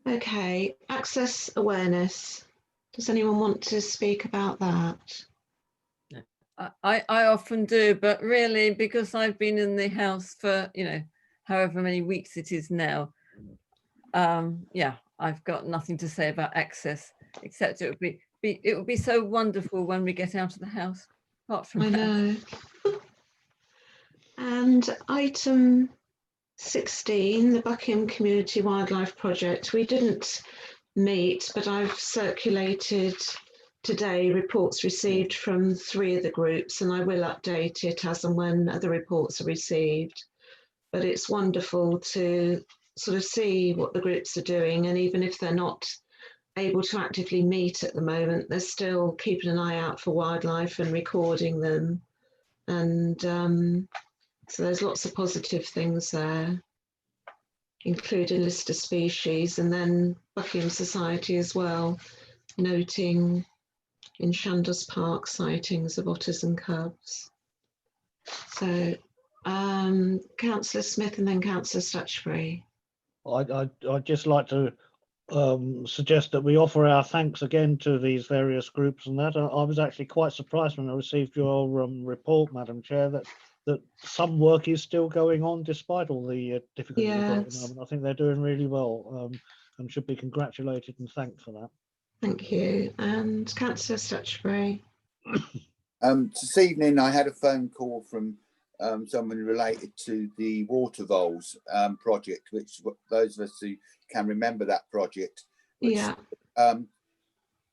Okay, access awareness. Does anyone want to speak about that? I often do, but really, because I've been in the house for, however many weeks it is now, yeah, I've got nothing to say about access, except it would be so wonderful when we get out of the house. Apart from I that. know. And item 16, the Buckingham Community Wildlife Project. We didn't meet, but I've circulated today reports received from 3 of the groups, and I will update it as and when other reports are received. But it's wonderful to sort of see what the groups are doing, and even if they're not able to actively meet at the moment, they're still keeping an eye out for wildlife and recording them. And so there's lots of positive things there, including list of species, and then Buckingham Society as well, noting in Chandos Park sightings of otters and cubs. So Councillor Smith and then Councillor Stutchbury. I'd just like to suggest that we offer our thanks again to these various groups and that. I was actually quite surprised when I received your report, Madam Chair, that some work is still going on despite all the difficulties we've got at the moment. I think they're doing really well and should be congratulated and thanked for that. Thank you. And Councillor Stutchbury. This evening I had a phone call from someone related to the water voles project, which those of us who can remember that project, which it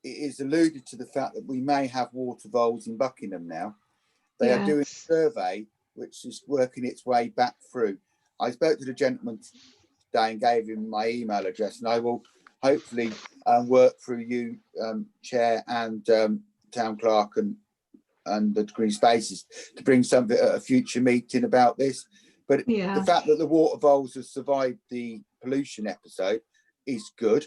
is alluded to the fact that we may have water voles in Buckingham now. They are doing a survey which is working its way back through. I spoke to the gentleman today and gave him my email address, and I will hopefully work through you, Chair, and Town Clerk and the Green Spaces to bring something at a future meeting about this. But the fact that the water voles have survived the pollution episode is good.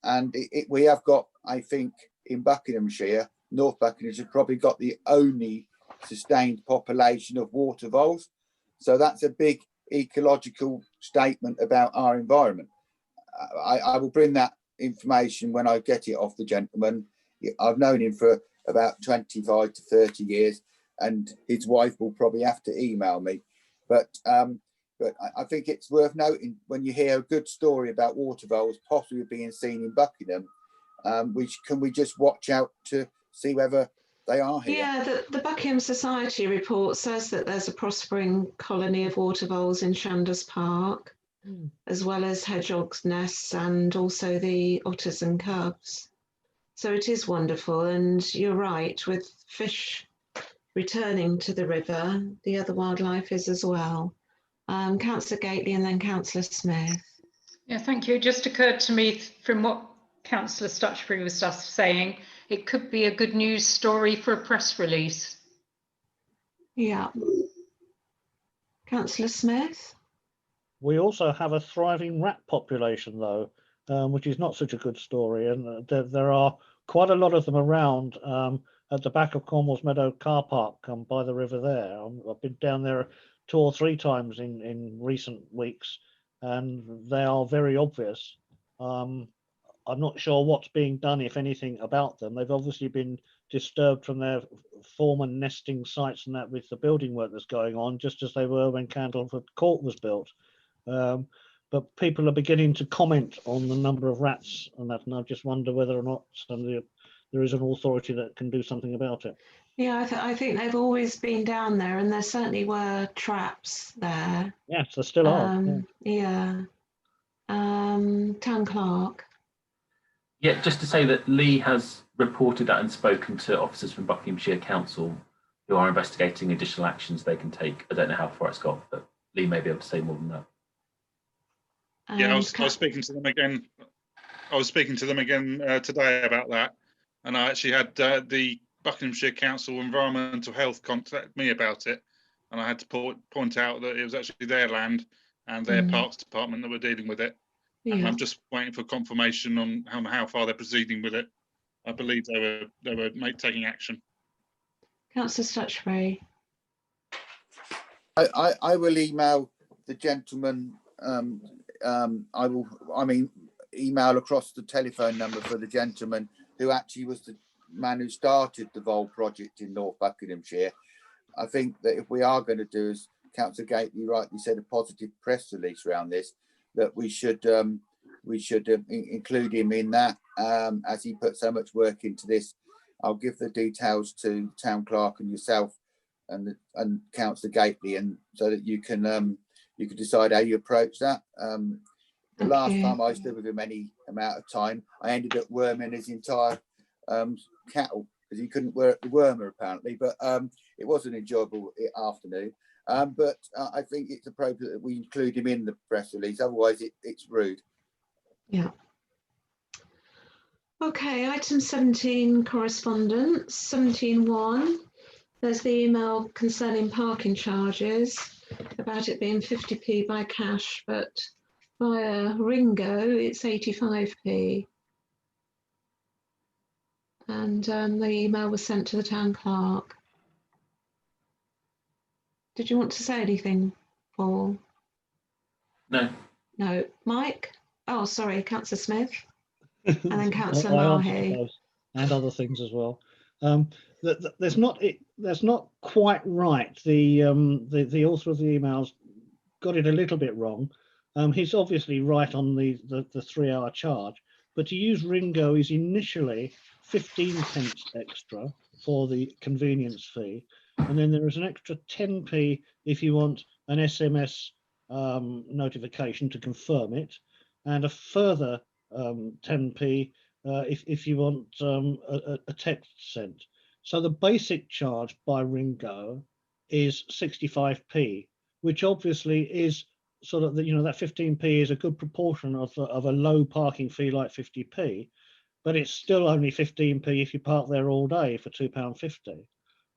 And we have got, I think, in Buckinghamshire, North Buckinghamshire, probably got the only sustained population of water voles. So that's a big ecological statement about our environment. I will bring that information when I get it off the gentleman. I've known him for about 25 to 30 years, and his wife will probably have to email me. But I think it's worth noting, when you hear a good story about water voles possibly being seen in Buckingham, can we just watch out to see whether they are here? Yeah, the Buckingham Society report says that there's a prospering colony of water voles in Chandos Park, as well as hedgehogs' nests and also the otters and cubs. So it is wonderful, and you're right, with fish returning to the river, the other wildlife is as well. Councillor Gately and then Councillor Smith. Yeah, thank you. It just occurred to me from what Councillor Stutchbury was just saying, it could be a good news story for a press release. Yeah. Councillor Smith? We also have a thriving rat population, though, which is not such a good story. And there are quite a lot of them around at the back of Cornwall's Meadow car park by the river there. I've been down there 2 or 3 times in recent weeks, and they are very obvious. I'm not sure what's being done, if anything, about them. They've obviously been disturbed from their former nesting sites and that with the building work that's going on, just as they were when Candleford Court was built. But people are beginning to comment on the number of rats and that, and I just wonder whether or not there is an authority that can do something about it. Yeah, I think they've always been down there, and there certainly were traps there. Yes, there still are. Yeah. Town Clerk. Yeah, just to say that Lee has reported that and spoken to officers from Buckinghamshire Council who are investigating additional actions they can take. I don't know how far it's got, but Lee may be able to say more than that. Yeah, I was speaking to them again. I was speaking to them again today about that, and I actually had the Buckinghamshire Council Environmental Health contact me about it, and I had to point out that it was actually their land and their Parks Department that were dealing with it. Yeah. And I'm just waiting for confirmation on how far they're proceeding with it. I believe they were taking action. Councillor Stutchbury. I will email the gentleman. Email across the telephone number for the gentleman who actually was the man who started the Vole project in North Buckinghamshire. I think that if we are going to do, as Councillor Gately rightly said, a positive press release around this, that we should include him in that, as he put so much work into this. I'll give the details to Town Clerk and yourself and Councillor Gately, and so that you can decide how you approach that. The last time I stood with him any amount of time, I ended up worming his entire cattle because he couldn't work the wormer apparently. But it was an enjoyable afternoon. But I think it's appropriate that we include him in the press release. Otherwise, it's rude. Yeah. Okay, item 17, correspondence. 17.1. There's the email concerning parking charges, about it being 50p by cash, but via Ringo, it's 85p. And the email was sent to the Town Clerk. Did you want to say anything, Paul? No. No. Mike? Oh, sorry, Councillor Smith. And then Councillor Mahi. And other things as well. That's not quite right. The author of the emails got it a little bit wrong. He's obviously right on the 3-hour charge, but to use Ringo is initially 15 pence extra for the convenience fee, and then there is an extra 10p if you want an SMS notification to confirm it, and a further 10p if you want a text sent. So the basic charge by Ringo is 65p, which obviously is sort of, you know, that 15p is a good proportion of a low parking fee like 50p, but it's still only 15p if you park there all day for £2.50.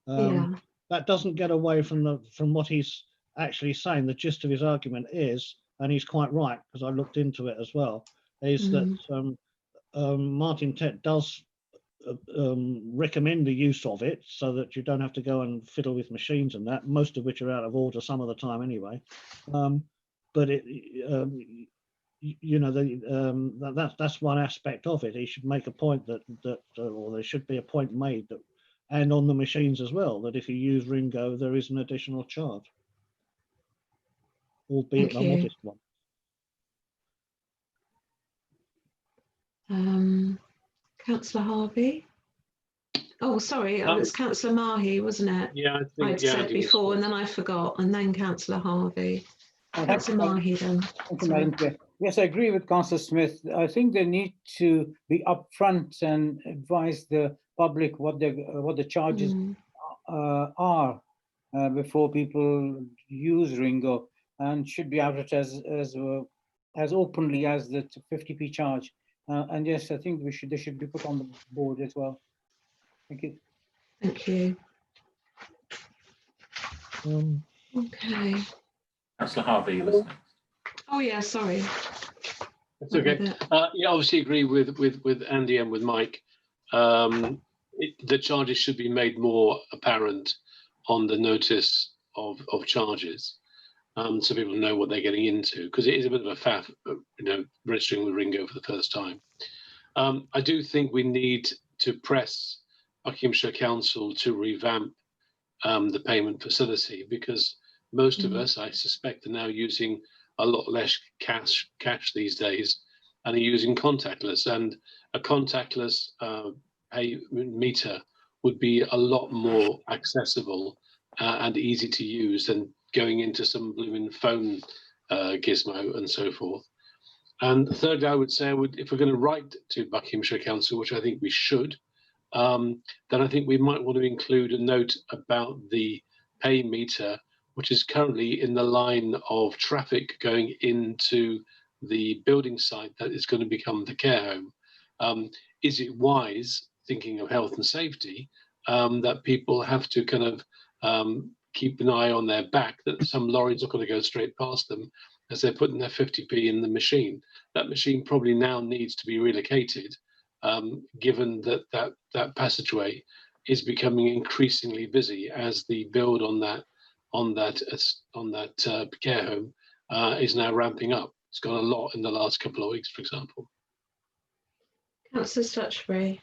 Yeah. That doesn't get away from what he's actually saying. The gist of his argument is, and he's quite right because I looked into it as well, is that Martin Tet does recommend the use of it so that you don't have to go and fiddle with machines and that, most of which are out of order some of the time anyway. But it, you know, that's one aspect of it. He should make a point that or there should be a point made that, and on the machines as well, that if you use Ringo, there is an additional charge, albeit a modest one. Councillor Harvey. Oh, sorry, it was Councillor Mahi, wasn't it? Yeah, I think I'd said before, and then I forgot, and then Councillor Harvey. Councillor Mahi then. Thank you, Madam Chair. Yes, I agree with Councillor Smith. I think they need to be upfront and advise the public what the charges are before people use Ringo, and should be advertised as openly as the 50p charge. And yes, I think they should be put on the board as well. Thank you. Thank you. Okay. Councillor Harvey, you was next. Oh yeah, sorry. That's okay. Yeah, obviously agree with Andy and with Mike. The charges should be made more apparent on the notice of charges, so people know what they're getting into, because it is a bit of a faff, you know, registering with Ringo for the first time. I do think we need to press Buckinghamshire Council to revamp the payment facility, because most of us, I suspect, are now using a lot less cash these days, and are using contactless. And a contactless pay meter would be a lot more accessible and easy to use than going into some blooming phone gizmo and so forth. And thirdly, I would say, if we're going to write to Buckinghamshire Council, which I think we should, then I think we might want to include a note about the pay meter, which is currently in the line of traffic going into the building site that is going to become the care home. Is it wise, thinking of health and safety, that people have to kind of keep an eye on their back, that some lorries are going to go straight past them as they're putting their 50p in the machine? That machine probably now needs to be relocated, given that passageway is becoming increasingly busy as the build on that care home is now ramping up. It's got a lot in the last couple of weeks, for example. Councillor Stutchbury.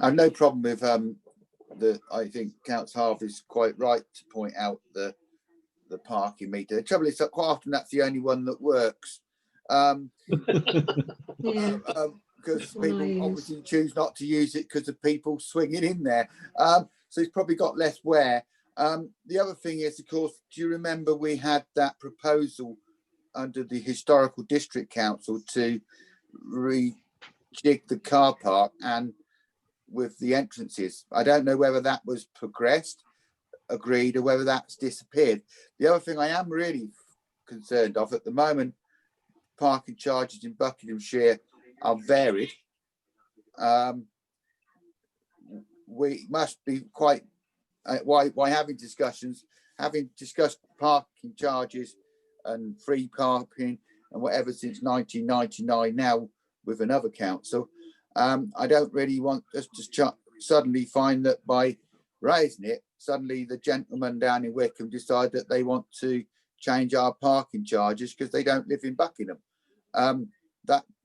I have no problem with I think Councillor Harvey's quite right to point out the parking meter. The trouble is that quite often that's the only one that works. Because people obviously choose not to use it because of people swinging in there. So it's probably got less wear. The other thing is, of course, do you remember we had that proposal under the Historical District Council to rejig the car park and with the entrances? I don't know whether that was progressed, agreed, or whether that's disappeared. The other thing I am really concerned of at the moment, parking charges in Buckinghamshire are varied. We must be quite why having discussed parking charges and free parking and whatever since 1999 now with another council. I don't really want us to suddenly find that by raising it, suddenly the gentlemen down in Wickham decide that they want to change our parking charges because they don't live in Buckingham.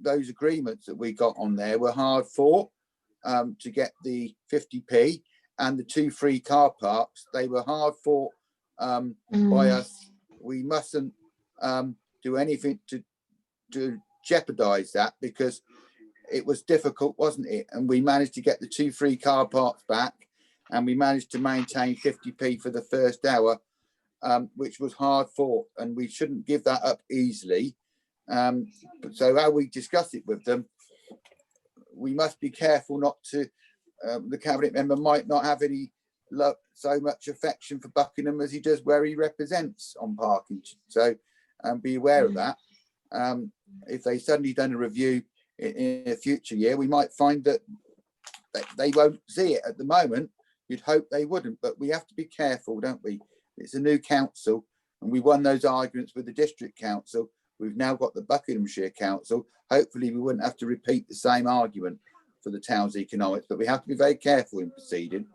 Those agreements that we got on there were hard fought to get the 50p and the 2 free car parks. They were hard fought by us. We mustn't do anything to jeopardize that, because it was difficult, wasn't it? And we managed to get the 2 free car parks back, and we managed to maintain 50p for the first hour, which was hard fought, and we shouldn't give that up easily. So how we discuss it with them, we must be careful not to, the cabinet member might not have any so much affection for Buckingham as he does where he represents on parking. So be aware of that. If they suddenly done a review in a future year, we might find that they won't see it at the moment. You'd hope they wouldn't, but we have to be careful, don't we? It's a new council, and we won those arguments with the district council. We've now got the Buckinghamshire Council. Hopefully we wouldn't have to repeat the same argument for the town's economics, but we have to be very careful in proceeding.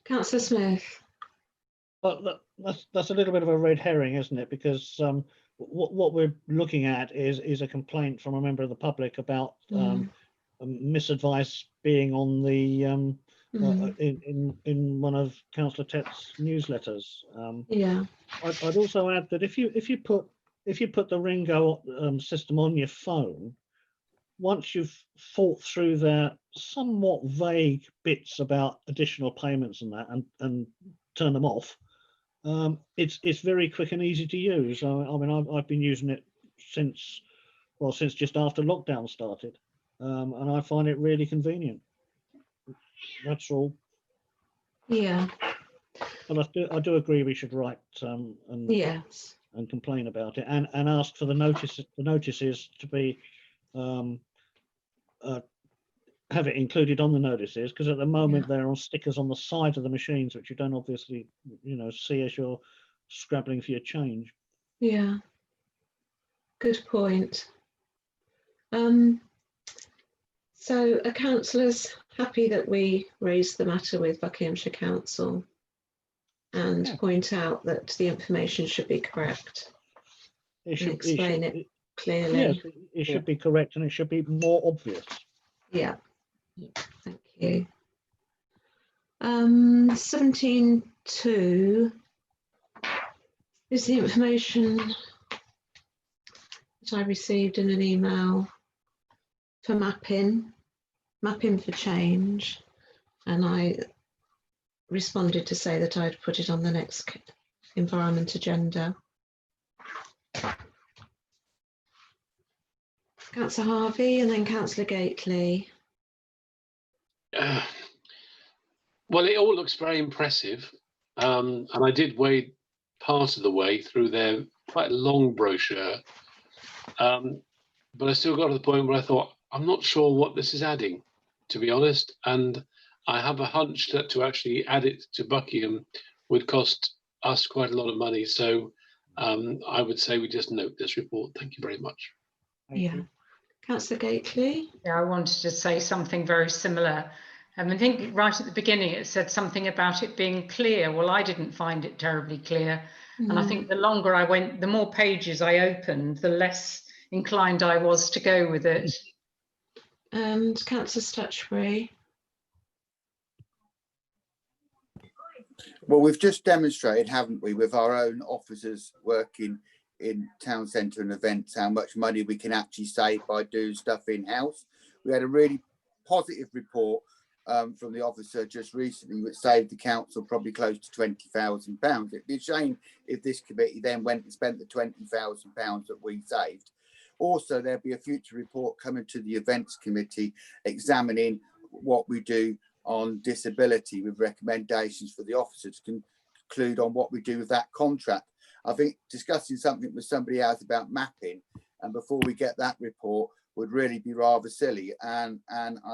Councillor Smith. But that's a little bit of a red herring, isn't it? Because what we're looking at is a complaint from a member of the public about misadvice being on the in one of Councillor Tett's newsletters. Yeah. I'd also add that if you put the Ringo system on your phone, once you've thought through their somewhat vague bits about additional payments and that, and turn them off, it's very quick and easy to use. I mean, I've been using it since just after lockdown started, and I find it really convenient. That's all. Yeah. But I do agree we should write yes, and complain about it, and ask for the notices to be have it included on the notices, because at the moment they're on stickers on the side of the machines, which you don't obviously see as you're scrabbling for your change. Yeah, good point. So are councillors happy that we raised the matter with Buckinghamshire Council and point out that the information should be correct? Explain it clearly. Yes, it should be correct, and it should be more obvious. Yeah, thank you. 17.2 is the information that I received in an email for mapping for change, and I responded to say that I'd put it on the next environment agenda. Councillor Harvey and then Councillor Gately. Well, it all looks very impressive, and I did wade part of the way through their quite long brochure, but I still got to the point where I thought, I'm not sure what this is adding, to be honest, and I have a hunch that to actually add it to Buckingham would cost us quite a lot of money. So I would say we just note this report. Thank you very much. Thank you. Councillor Gately. Yeah, I wanted to say something very similar. I think right at the beginning it said something about it being clear. Well, I didn't find it terribly clear. And I think the longer I went, the more pages I opened, the less inclined I was to go with it. And Councillor Stutchbury. Well, we've just demonstrated, haven't we, with our own officers working in town centre and events, how much money we can actually save by doing stuff in-house. We had a really positive report from the officer just recently, which saved the council probably close to £20,000. It'd be a shame if this committee then went and spent the £20,000 that we saved. Also, there'll be a future report coming to the events committee examining what we do on disability, with recommendations for the officers to conclude on what we do with that contract. I think discussing something with somebody else about mapping, and before we get that report, would really be rather silly. And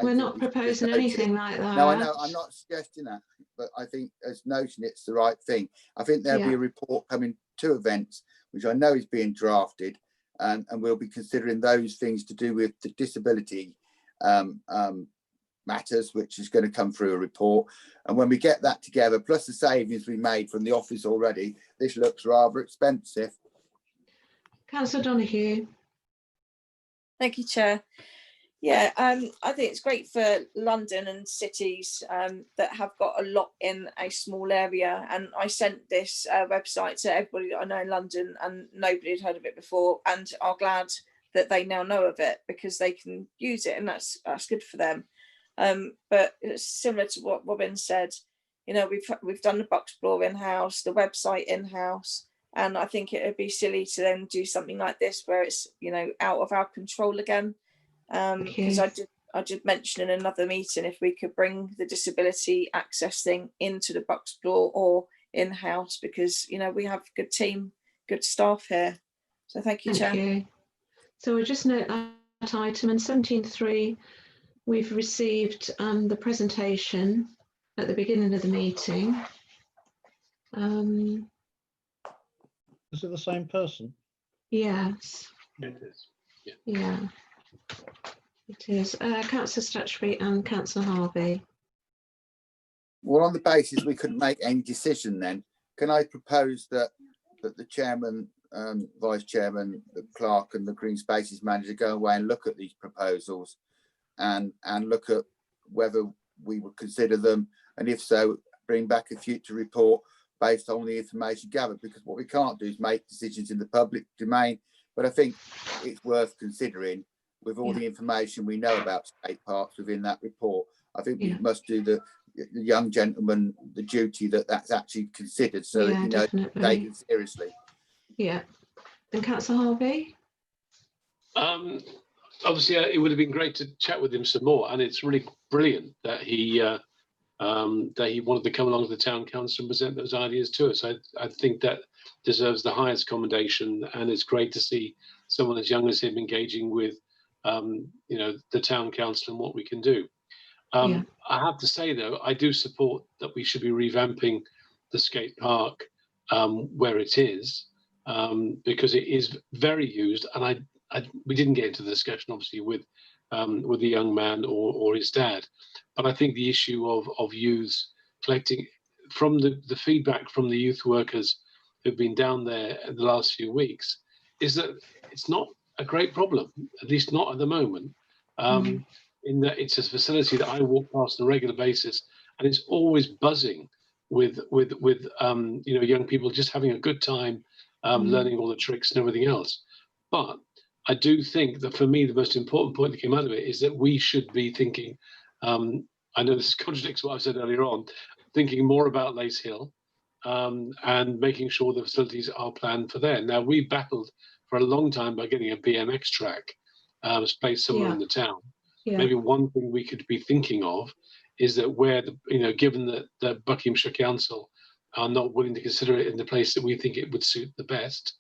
we're not proposing anything like that. No, I know, I'm not suggesting that, but I think as noting it's the right thing. I think there'll be a report coming to events, which I know is being drafted, and we'll be considering those things to do with the disability matters, which is going to come through a report. And when we get that together, plus the savings we made from the office already, this looks rather expensive. Councillor Donoghue. Thank you, Chair. Yeah, I think it's great for London and cities that have got a lot in a small area. And I sent this website to everybody that I know in London, and nobody had heard of it before, and are glad that they now know of it because they can use it, and that's good for them. But it's similar to what Robin said. You know, we've done the Bucksblaw in-house, the website in-house, and I think it would be silly to then do something like this where it's, you know, out of our control again. Because I I did mention in another meeting if we could bring the disability access thing into the Bucksplaw or in-house, because you know we have a good team, good staff here. So thank you, Chair. Thank you. So we'll just note that item, and 17.3, we've received the presentation at the beginning of the meeting. Is it the same person? Yes. It is. Yeah. Yeah. It is. Councillor Statutory and Councillor Harvey. Well, on the basis we couldn't make any decision then, can I propose that the chairman, vice chairman, the clerk and the green spaces manager go away and look at these proposals and look at whether we would consider them, and if so, bring back a future report based on the information gathered, because what we can't do is make decisions in the public domain. But I think it's worth considering with all the information we know about skate parks within that report. I think we must do the young gentleman the duty that's actually considered, so that, you know, taken seriously. Yeah. And Councillor Harvey? Obviously, it would have been great to chat with him some more, and it's really brilliant that he wanted to come along to the town council and present those ideas to us. I think that deserves the highest commendation, and it's great to see someone as young as him engaging with you know, the town council and what we can do. I have to say though, I do support that we should be revamping the skate park where it is, because it is very used, and we didn't get into the discussion obviously with the young man or his dad, but I think the issue of youths collecting from the feedback from the youth workers who've been down there in the last few weeks is that it's not a great problem, at least not at the moment. In that it's a facility that I walk past on a regular basis, and it's always buzzing with you know, young people just having a good time, learning all the tricks and everything else. But I do think that for me the most important point that came out of it is that we should be thinking, I know this contradicts what I said earlier on, thinking more about Lace Hill, and making sure the facilities are planned for there. Now, we battled for a long time by getting a BMX track placed somewhere in the town. Maybe one thing we could be thinking of is that where you know, given that the Buckinghamshire Council are not willing to consider it in the place that we think it would suit the best,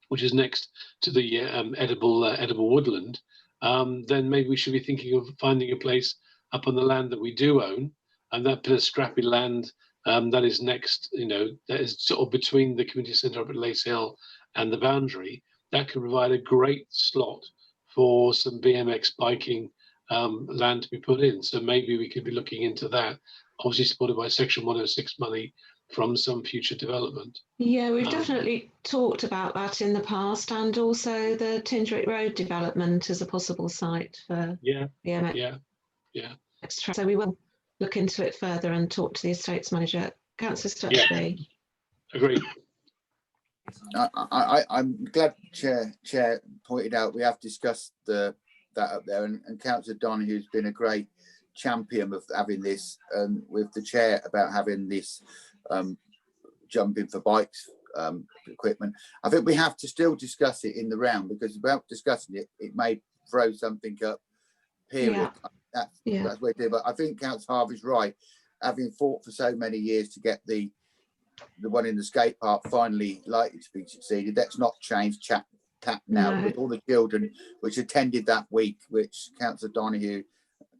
which is next to the edible woodland, then maybe we should be thinking of finding a place up on the land that we do own, and that bit of scrappy land that is next, you know, that is sort of between the community centre up at Lace Hill and the boundary, that could provide a great slot for some BMX biking land to be put in. So maybe we could be looking into that, obviously supported by Section 106 money from some future development. Yeah, we've definitely talked about that in the past, and also the Tindrick Road development as a possible site for BMX. So we will look into it further and talk to the estates manager. Councillor Stutchby. Agreed. I'm glad Chair pointed out we have discussed that up there, and Councillor Donohue's been a great champion of having this, with the Chair about having this jumping for bikes equipment. I think we have to still discuss it in the round, because without discussing it, it may throw something up, period. That's what I do. But I think Councillor Harvey's right. Having fought for so many years to get the one in the skate park finally likely to be succeeded, let's not change tap now. With all the children which attended that week, which Councillor Donohue,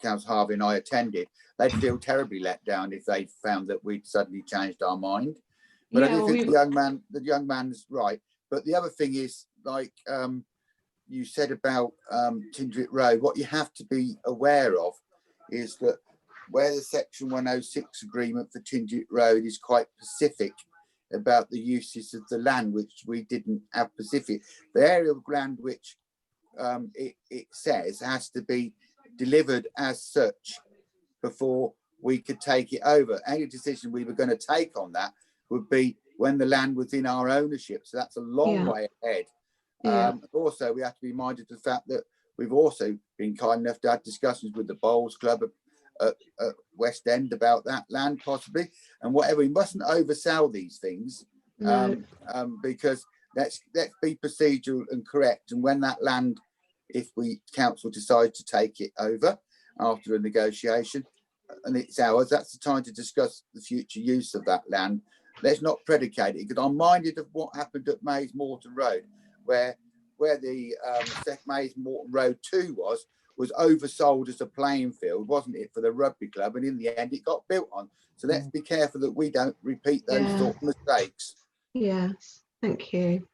Councillor Harvey and I attended, they'd feel terribly let down if they found that we'd suddenly changed our mind. But I do think the young man's right. But the other thing is, like you said about Tindrick Road, what you have to be aware of is that where the Section 106 agreement for Tindrick Road is quite specific about the uses of the land, which we didn't have specific. The area of land which it says has to be delivered as such before we could take it over. Any decision we were going to take on that would be when the land was in our ownership. So that's a long way ahead. Also, we have to be minded of the fact that we've also been kind enough to have discussions with the Bowls Club at West End about that land possibly, and whatever. We mustn't oversell these things, because let's be procedural and correct. And when that land, if we council decides to take it over, after a negotiation, and it's ours. That's the time to discuss the future use of that land. Let's not predicate it, because I'm minded of what happened at Mays Morton Road, where the Mays Morton Road 2 was oversold as a playing field, wasn't it, for the rugby club, and in the end it got built on. So let's be careful that we don't repeat those sort of mistakes. Yes, thank you.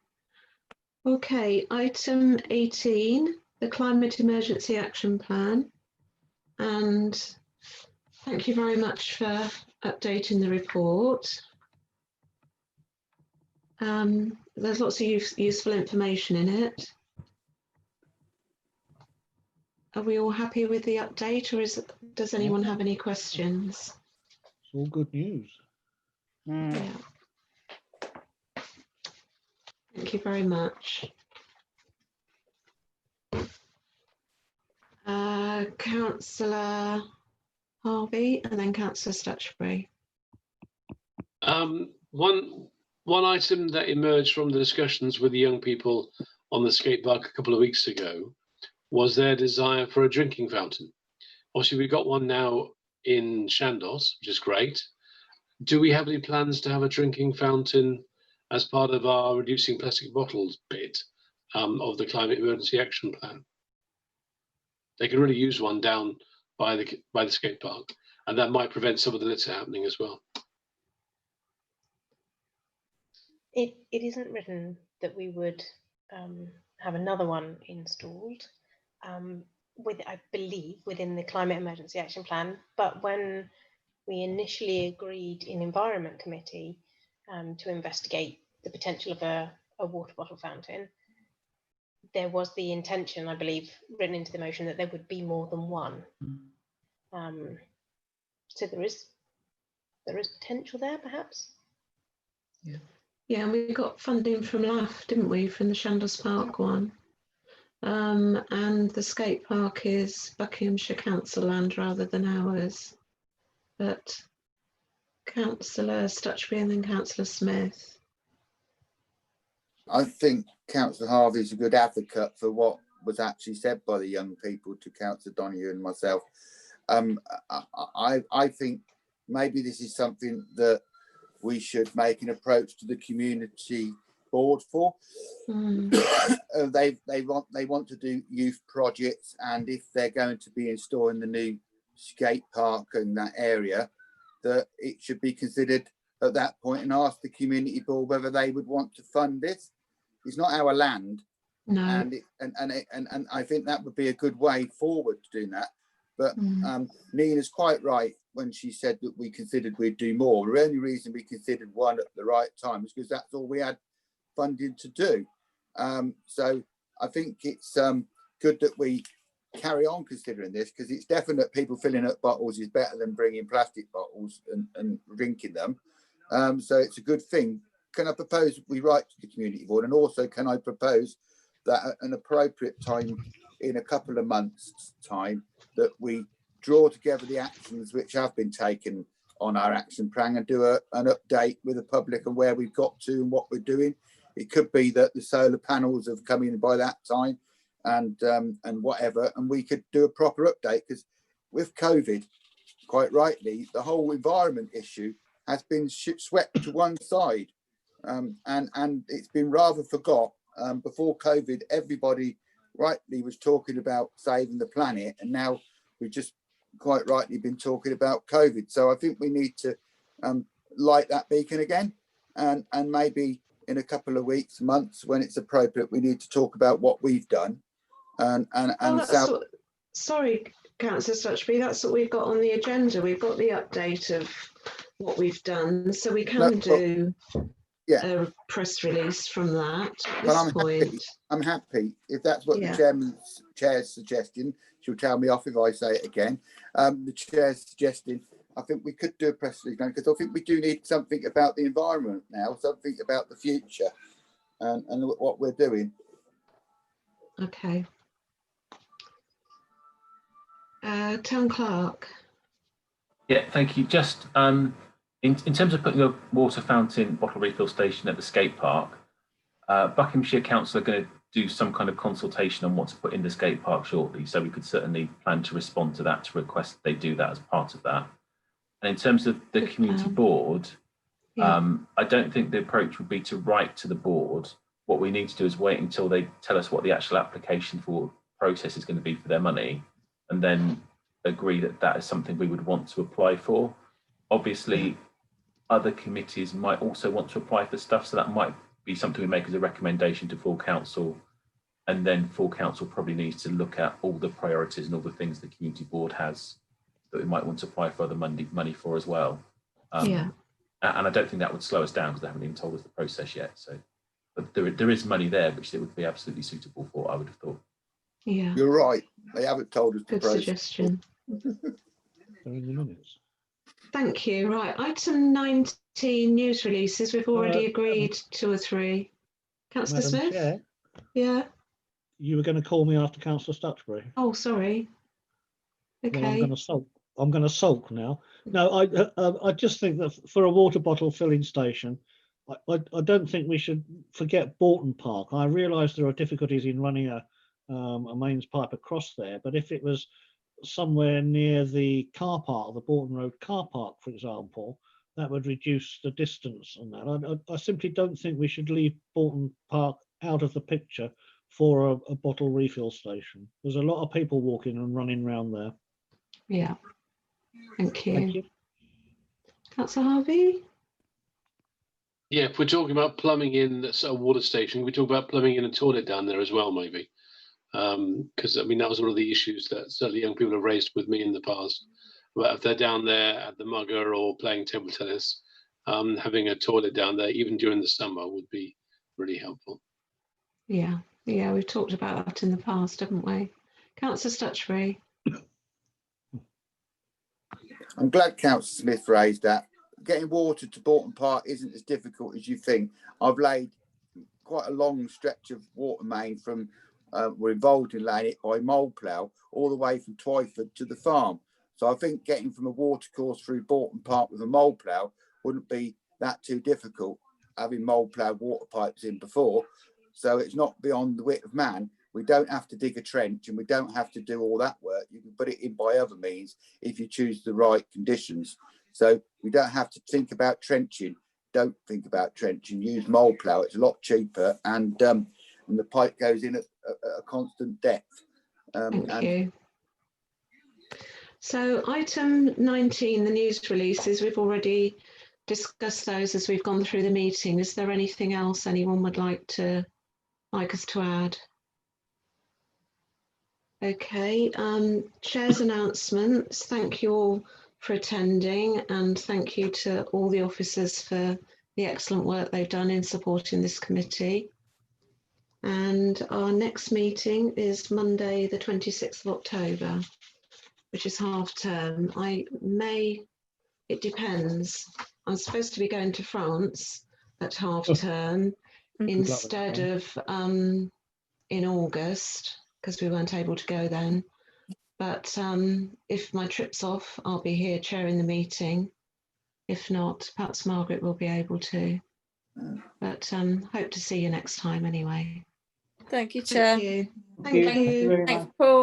Okay, item 18, the Climate Emergency Action Plan. And thank you very much for updating the report. There's lots of useful information in it. Are we all happy with the update, or does anyone have any questions? It's all good news. Yeah. Thank you very much. Councillor Harvey and then Councillor Stutchbury. One item that emerged from the discussions with the young people on the skate park a couple of weeks ago was their desire for a drinking fountain. Obviously, we've got one now in Chandos, which is great. Do we have any plans to have a drinking fountain as part of our reducing plastic bottles bit of the Climate Emergency Action Plan? They can really use one down by the skate park, and that might prevent some of the litter happening as well. It isn't written that we would have another one installed, I believe, within the Climate Emergency Action Plan. But when we initially agreed in Environment Committee to investigate the potential of a water bottle fountain, there was the intention, I believe, written into the motion that there would be more than one. So there is potential there, perhaps. Yeah. Yeah, and we got funding from LAF, didn't we, from the Chandos Park one. And the skate park is Buckinghamshire Council land rather than ours. But Councillor Stutchbury and then Councillor Smith. I think Councillor Harvey is a good advocate for what was actually said by the young people to Councillor Donoghue and myself. I think maybe this is something that we should make an approach to the community board for. They want to do youth projects, and if they're going to be installing the new skate park in that area, that it should be considered at that point and ask the community board whether they would want to fund this. It's not our land, no. And I think that would be a good way forward to doing that. But Nina's quite right when she said that we considered we'd do more. The only reason we considered one at the right time is because that's all we had funding to do. So I think it's good that we carry on considering this, because it's definite people filling up bottles is better than bringing plastic bottles and drinking them. So it's a good thing. Can I propose we write to the community board, and also can I propose that at an appropriate time in a couple of months' time that we draw together the actions which have been taken on our action plan and do an update with the public and where we've got to and what we're doing. It could be that the solar panels have come in by that time and whatever, and we could do a proper update, because with COVID, quite rightly, the whole environment issue has been swept to one side, and it's been rather forgot. Before COVID, everybody rightly was talking about saving the planet, and now we've just quite rightly been talking about COVID. So I think we need to light that beacon again, and maybe in a couple of weeks, months, when it's appropriate, we need to talk about what we've done. Sorry, Councillor Stutchbury, that's what we've got on the agenda. We've got the update of what we've done, so we can do a press release from that at this point. I'm happy if that's what the chair's suggesting. She'll tell me off if I say it again. The chair's suggesting, I think we could do a press release now, because I think we do need something about the environment now, something about the future and what we're doing. Okay. Town Clerk. Yeah, thank you. Just in terms of putting a water fountain bottle refill station at the skate park, Buckinghamshire Council are going to do some kind of consultation on what to put in the skate park shortly. So we could certainly plan to respond to that, to request they do that as part of that. And in terms of the community board, I don't think the approach would be to write to the board. What we need to do is wait until they tell us what the actual application for process is going to be for their money, and then agree that that is something we would want to apply for. Obviously, other committees might also want to apply for stuff, so that might be something we make as a recommendation to full council, and then full council probably needs to look at all the priorities and all the things the community board has that we might want to apply for other money for as well. And I don't think that would slow us down because they haven't even told us the process yet. So, but there is money there which it would be absolutely suitable for, I would have thought. Yeah, you're right. They haven't told us the good process. suggestion. They're in the minutes. Thank you. Right, item 19, news releases. We've already agreed 2 or 3. Councillor Madam Smith? Chair, Yeah. you were going to call me after Councillor Stutchbury. Oh, sorry. Well, I'm Okay. going to sulk. I'm going to sulk now. No, I just think that for a water bottle filling station, I don't think we should forget Bourton Park. I realise there are difficulties in running a mains pipe across there, but if it was somewhere near the car park, the Bourton Road car park, for example, that would reduce the distance on that. I simply don't think we should leave Bourton Park out of the picture for a bottle refill station. There's a lot of people walking and running around there. Yeah. Thank you. Thank you. Councillor Harvey? Yeah, if we're talking about plumbing in a water station, we talk about plumbing in a toilet down there as well, maybe. Because I mean, that was one of the issues that certainly young people have raised with me in the past. But if they're down there at the Mugger or playing table tennis, having a toilet down there, even during the summer, would be really helpful. Yeah, we've talked about that in the past, haven't we? Councillor Stutchbury? I'm glad Councillor Smith raised that. Getting water to Bourton Park isn't as difficult as you think. I've laid quite a long stretch of water main from, we're involved in laying it by mole plough all the way from Twyford to the farm. So I think getting from a water course through Bourton Park with a mole plough wouldn't be that too difficult, having mole ploughed water pipes in before. So it's not beyond the wit of man. We don't have to dig a trench and we don't have to do all that work. You can put it in by other means if you choose the right conditions. So we don't have to think about trenching. Don't think about trenching. Use mole plough. It's a lot cheaper, and the pipe goes in at a constant depth. Thank you. So item 19, the news releases, we've already discussed those as we've gone through the meeting. Is there anything else anyone would like us to add? Okay, chair's announcements. Thank you all for attending, and thank you to all the officers for the excellent work they've done in supporting this committee. And our next meeting is Monday, the 26th of October, which is half term. It depends. I'm supposed to be going to France at half term instead of in August, because we weren't able to go then. But if my trip's off, I'll be here chairing the meeting. If not, perhaps Margaret will be able to. But hope to see you next time anyway. Thank you, Chair. Thank you. Thank you. very much. Thanks, Paul.